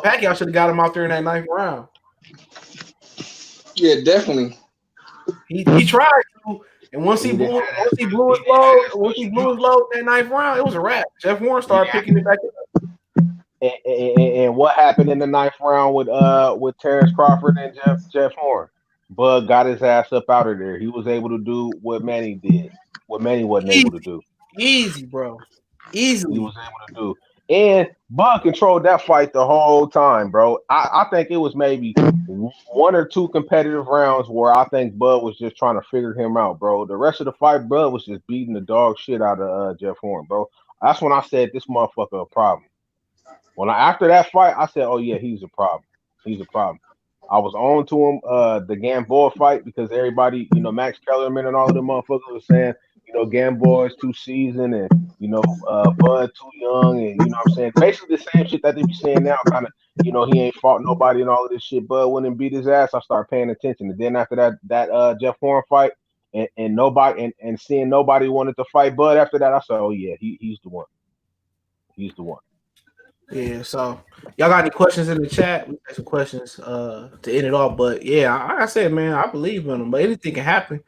Pacquiao should have got him out there in that 9th round. Yeah, definitely. He tried to, and once he blew his load in that 9th round, it was a wrap. Jeff Horn started picking it back up. And what happened in the 9th round with Terence Crawford and Jeff Horn? Bud got his ass up out of there. He was able to do what Manny did. What Manny wasn't able to do. Easy, bro. Easily. He was able to do. And Bud controlled that fight the whole time, bro. I think it was maybe 1 or 2 competitive rounds where I think Bud was just trying to figure him out, bro. The rest of the fight, Bud was just beating the dog shit out of Jeff Horn, bro. That's when I said this motherfucker a problem. After that fight, I said, oh, yeah, he's a problem. He's a problem. I was on to him, the Gamboa fight, because everybody, Max Kellerman and all of them motherfuckers were saying, Gamboa is too seasoned and, Bud too young. And, you know what I'm saying? Basically the same shit that they be saying now, kind of, he ain't fought nobody and all of this shit. Bud went and beat his ass. I started paying attention. And then after that Jeff Horn fight and nobody and seeing nobody wanted to fight Bud after that, I said, oh, yeah, he's the one. He's the one. Yeah, so y'all got any questions in the chat? We got some questions to end it off. But yeah, like I said, man, I believe in them. But anything can happen.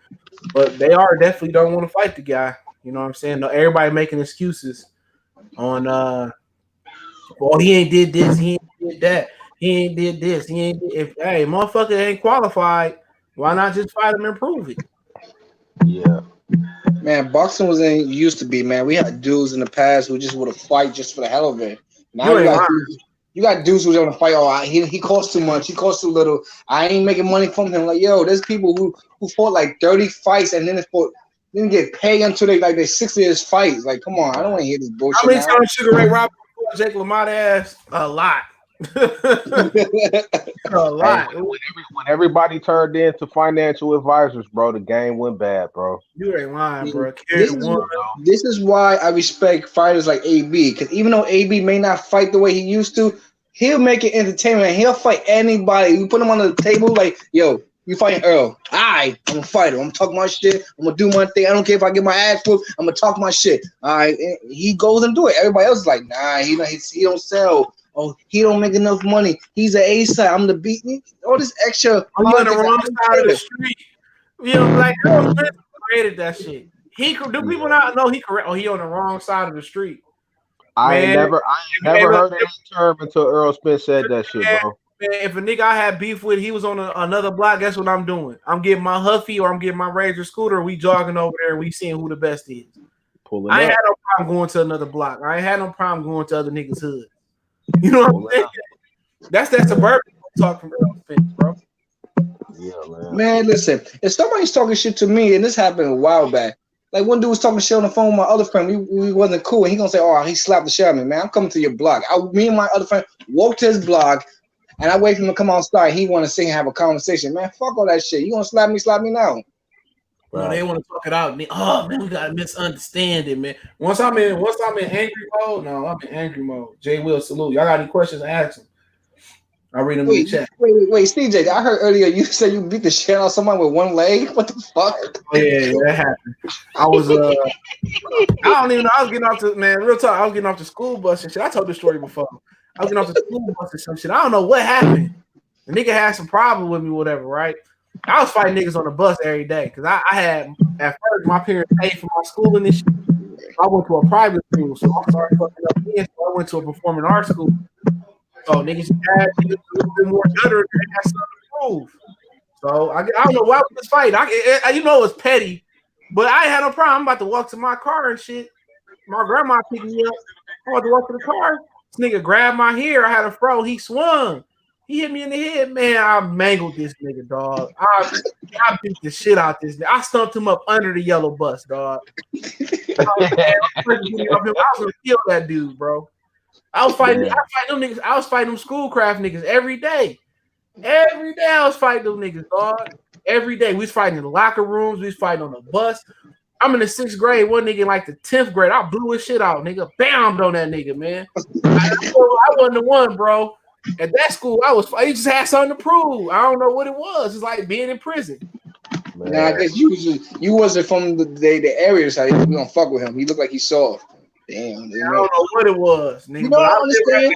But they definitely don't want to fight the guy. You know what I'm saying? No, everybody making excuses on well, he ain't did this, he ain't did that, he ain't did this, he ain't did. If motherfucker ain't qualified, why not just fight him and prove it? Yeah. Man, boxing wasn't used to be, man. We had dudes in the past who just would have fight just for the hell of it. Now you got dudes who's gonna fight. Oh, he costs too much. He costs too little. I ain't making money from him. Like, yo, there's people who fought like 30 fights and then didn't get paid until they 60 years fights. Like, come on, I don't want to hear this bullshit. How many times Sugar Ray Robinson fought Jake LaMotta ass? A lot. A lot. Hey, when everybody turned into financial advisors, bro, the game went bad, bro. You ain't lying, bro. This is why I respect fighters like AB, because even though AB may not fight the way he used to, he'll make it entertainment. He'll fight anybody. You put him on the table, like, yo, you fighting Errol. I'm a fighter. I'm gonna talk my shit. I'm gonna do my thing. I don't care if I get my ass whooped. I'm gonna talk my shit. All right, and he goes and do it. Everybody else is like, nah, he don't sell. Oh, he don't make enough money. He's an A-side. I'm the beat. All this extra. Are you on the wrong side of the street? Like Errol Spence created that shit. Do people not know he correct? Oh, he on the wrong side of the street. I ain't never heard that term until Errol Spence said that shit, bro. Man, if a nigga I had beef with, he was on another block, guess what I'm doing? I'm getting my Huffy or I'm getting my Razor scooter. We jogging over there and we seeing who the best is. I ain't had no problem going to another block. I ain't had no problem going to other niggas' hood. You know what I'm saying? That's that suburban talk from Errol Spence, bro. Yeah, man, listen. If somebody's talking shit to me, and this happened a while back, like one dude was talking shit on the phone with my other friend. We wasn't cool, and he gonna say, "Oh, he slapped the shit out of me, man." I'm coming to your block. Me and my other friend walked to his block, and I wait for him to come outside. He want to sing and have a conversation, man. Fuck all that shit. You gonna slap me now? No, they want to talk it out. Oh man, we gotta misunderstand it, man. Once I'm in angry mode, I'm in angry mode. Jay Will, salute. Y'all got any questions? Ask them. I'll read them in the chat. Wait, CJ. I heard earlier you said you beat the shit out of someone with one leg. What the fuck? Oh, yeah, that happened. I was I don't even know. I was getting off real talk. I was getting off the school bus and shit. I told this story before. I was getting off the school bus and some shit. I don't know what happened. The nigga had some problem with me, whatever, right? I was fighting niggas on the bus every day because I had, at first, my parents paid for my school and this shit. I went to a private school, so I started fucking up again. So I went to a performing arts school. So niggas had a little bit more gutter and they had something to prove. So I don't know why we was fighting. It was petty, but I ain't had no problem. I'm about to walk to my car and shit. My grandma picked me up. I'm about to walk to the car. This nigga grabbed my hair. I had a fro. He swung. He hit me in the head, man. I mangled this nigga, dog. I beat the shit out this nigga. I stumped him up under the yellow bus, dog. I was gonna kill that dude, bro. I was fighting them niggas. I was fighting them schoolcraft niggas every day. Every day I was fighting them niggas, dog. Every day. We was fighting in the locker rooms. We was fighting on the bus. I'm in the 6th grade. One nigga in like the 10th grade. I blew his shit out, nigga. Bammed on that nigga, man. I wasn't the one, bro. At that school, he just had something to prove. I don't know what it was. It's like being in prison. Man. Nah, I guess you wasn't from the area, so we don't fuck with him. He looked like he soft. Damn. I don't know what it was, nigga. You know what I understand?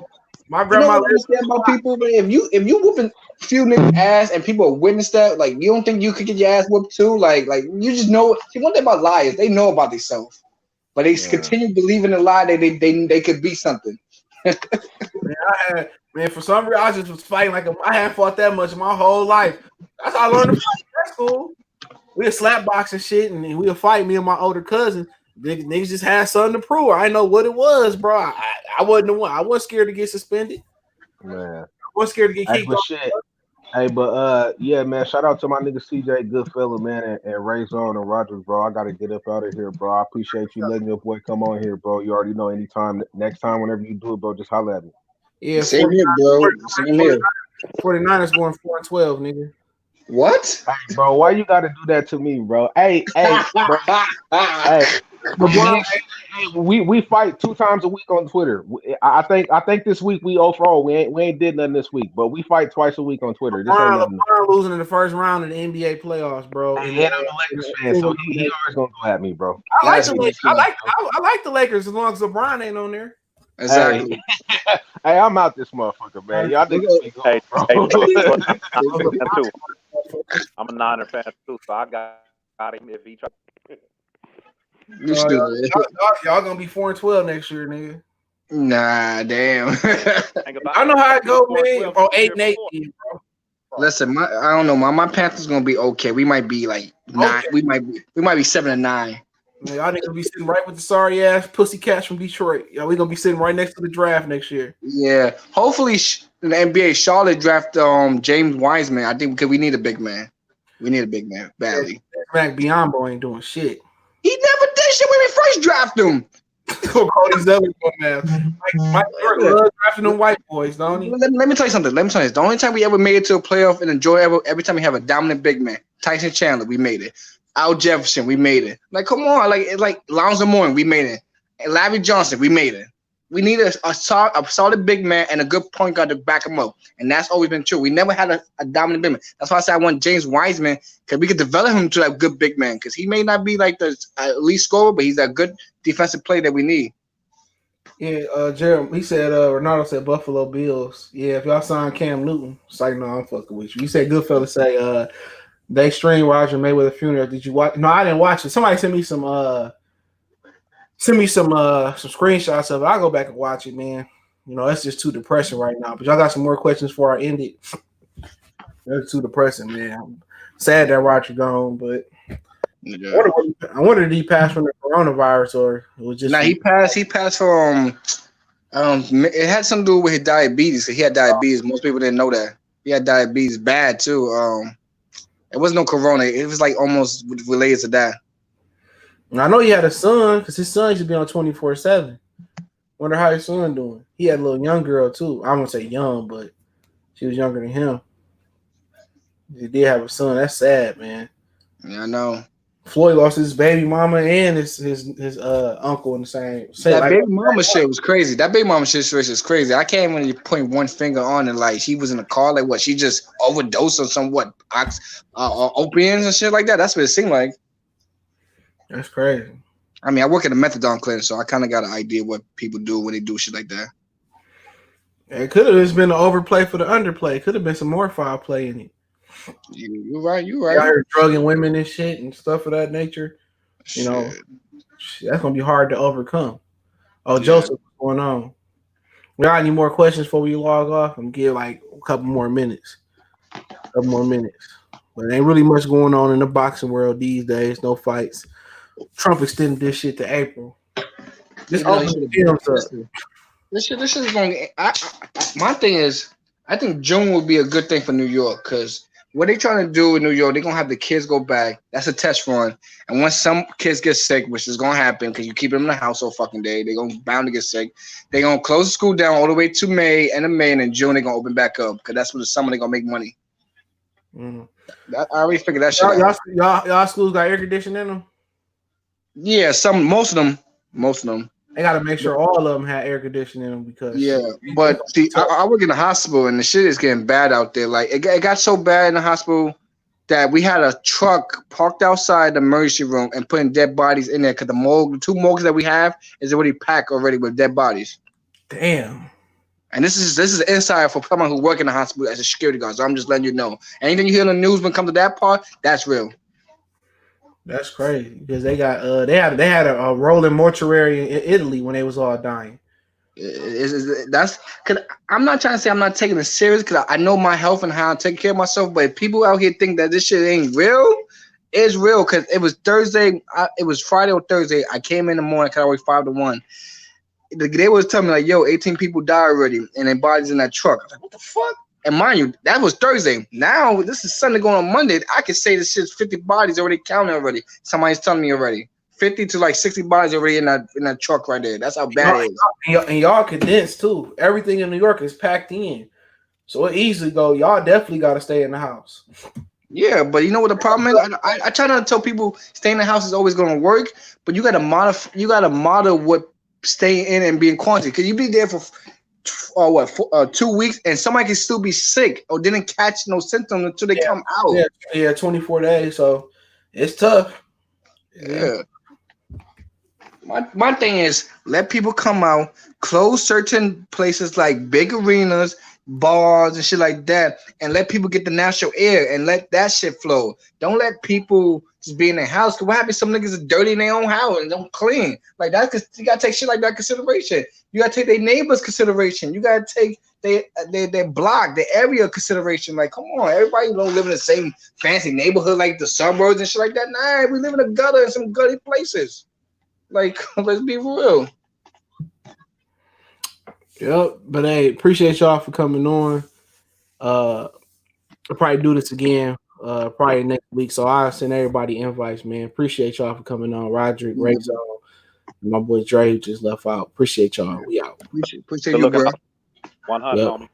My grandma understand about people, but if you whooping a few niggas ass and people witness that, like you don't think you could get your ass whooped too? Like you just know. See, one thing about liars, they know about themselves, but they continue believing the lie that they could be something. Man, for some reason I just was fighting like I hadn't fought that much in my whole life. That's how I learned to fight. That's cool. We'd slap box and shit, and we'd fight. Me and my older cousin. Niggas just had something to prove. I didn't know what it was, bro. I wasn't the one. I wasn't scared to get suspended. Man, I wasn't scared to get kicked off. Shit. Hey, but yeah, man. Shout out to my nigga CJ Goodfella, man, and Ray Zone and Rogers, bro. I gotta get up out of here, bro. I appreciate you letting your boy come on here, bro. You already know. Anytime, next time, whenever you do it, bro, just holler at me. Yeah, same here, bro. Same here. 49ers going 4-12, nigga. What? Hey, bro, why you gotta do that to me, bro? Hey, bro. Hey. We fight 2 times a week on Twitter. I think this week we overall we ain't did nothing this week, but we fight twice a week on Twitter. This ain't nothing. LeBron losing in the first round of the NBA playoffs, bro. And I'm a Lakers fan, so he always gonna go at me, bro. I like the Lakers. I like the Lakers as long as LeBron ain't on there. Exactly. Hey, I'm out this motherfucker, man. Y'all niggas hey, I'm a Niner fan too, so I got him if he tries. Y'all gonna be 4-12 next year, nigga. Nah, damn. I know how it go, man. 8-8, bro. Listen, I don't know. My Panthers gonna be okay. We might be like 9. Okay. We might be 7-9. Man, y'all niggas be sitting right with the sorry ass pussycats from Detroit. Y'all, we gonna be sitting right next to the draft next year. Yeah, hopefully in the NBA, Charlotte draft James Wiseman. I think because we need a big man. We need a big man badly. Mac Biombo ain't doing shit. He never did shit when we first drafted him. Cody Zeller, man. Mike Jordan loves drafting them white boys, don't he? Let me tell you something. The only time we ever made it to a playoff and enjoy every time we have a dominant big man. Tyson Chandler, we made it. Al Jefferson, we made it. Like, come on, like Lonzo Moore, we made it. And Larry Johnson, we made it. We need a solid big man and a good point guard to back him up. And that's always been true. We never had a dominant big man. That's why I said I want James Wiseman, because we could develop him to that good big man. Because he may not be like the elite scorer, but he's a good defensive player that we need. Yeah, Jeremy, he said, Ronaldo said Buffalo Bills. Yeah, if y'all sign Cam Newton, it's like, no, I'm fucking with you. You said Goodfellas say they streamed Roger Mayweather funeral. Did you watch? No, I didn't watch it. Somebody sent me some screenshots of it. I'll go back and watch it, man. You know, it's just too depressing right now. But y'all got some more questions before I end it. That's too depressing, man. I'm sad that Roger gone, but I wonder did he pass from the coronavirus or it was just he passed from it had something to do with his diabetes. He had diabetes. Most people didn't know that. He had diabetes bad too. It wasn't no corona. It was like almost related to that. I know he had a son because his son used to be on 24/7. Wonder how his son doing. He had a little young girl too. I won't say young, but she was younger than him. He did have a son. That's sad, man. Yeah, I know. Floyd lost his baby mama and his uncle in the same. That baby mama shit was crazy. That baby mama situation is crazy. I can't even point one finger on it. Like she was in a car. Like what? She just overdosed on some opiates and shit like that. That's what it seemed like. That's crazy. I mean, I work at a methadone clinic, so I kind of got an idea what people do when they do shit like that. It could have just been an overplay for the underplay. It could have been some more foul play in it. You're right. I heard drugging women and shit and stuff of that nature. You know, that's gonna be hard to overcome. Oh, yeah. Joseph, what's going on? We got any more questions before we log off? I'm gonna give like a couple more minutes. But there ain't really much going on in the boxing world these days. No fights. Trump extended this shit to April. Just open the films up. This shit is going. My thing is, I think June would be a good thing for New York because what they trying to do in New York, they're gonna have the kids go back. That's a test run. And once some kids get sick, which is gonna happen because you keep them in the house all fucking day, they're gonna bound to get sick. They're gonna close the school down all the way to May, and in June they're gonna open back up because that's when the summer they're gonna make money. I already figured that shit out. Y'all schools got air conditioning in them? Yeah, most of them. They got to make sure all of them had air conditioning in them because but see, I work in the hospital and the shit is getting bad out there. Like it got so bad in the hospital that we had a truck parked outside the emergency room and putting dead bodies in there because the 2 morgues that we have is already packed already with dead bodies. Damn. And this is inside for someone who work in the hospital as a security guard. So I'm just letting you know. Anything you hear in the news when it comes to that part, that's real. That's crazy because they got they had a rolling mortuary in Italy when they was all dying. That's because I'm not trying to say I'm not taking it serious because I know my health and how I take care of myself. But if people out here think that this shit ain't real, it's real because it was Thursday. It was Friday or Thursday. I came in the morning because I was 5 to 1. They was telling me like, yo, 18 people died already and their bodies in that truck. I was like, what the fuck? And mind you, that was Thursday. Now this is Sunday going on Monday. I can say this shit's 50 bodies already counted already. Somebody's telling me already. 50 to like 60 bodies already in that truck right there. That's how bad it is. And y'all condensed too. Everything in New York is packed in. So it easily go, y'all definitely gotta stay in the house. Yeah, but you know what the problem is? I try not to tell people staying in the house is always gonna work, but you gotta model what staying in and being quarantined. Because you be there for 2 weeks, and somebody can still be sick or didn't catch no symptoms until they come out. Yeah, 24 days. So it's tough. Yeah. My thing is let people come out, close certain places like big arenas, bars and shit like that, and let people get the natural air and let that shit flow. Don't let people just be in their house. Cause what happens? Some niggas are dirty in their own house and don't clean. Like that, cause you gotta take shit like that consideration. You gotta take their neighbors consideration. You gotta take their block, their area consideration. Like, come on, everybody don't live in the same fancy neighborhood like the suburbs and shit like that. Nah, we live in a gutter in some gutty places. Like, let's be real. Yep, but hey, appreciate y'all for coming on. I'll probably do this again, probably next week. So I'll send everybody invites, man. Appreciate y'all for coming on. Roderick, Razor, my boy Dre just left out. Appreciate y'all. We out. Appreciate you, bro. 100, homie.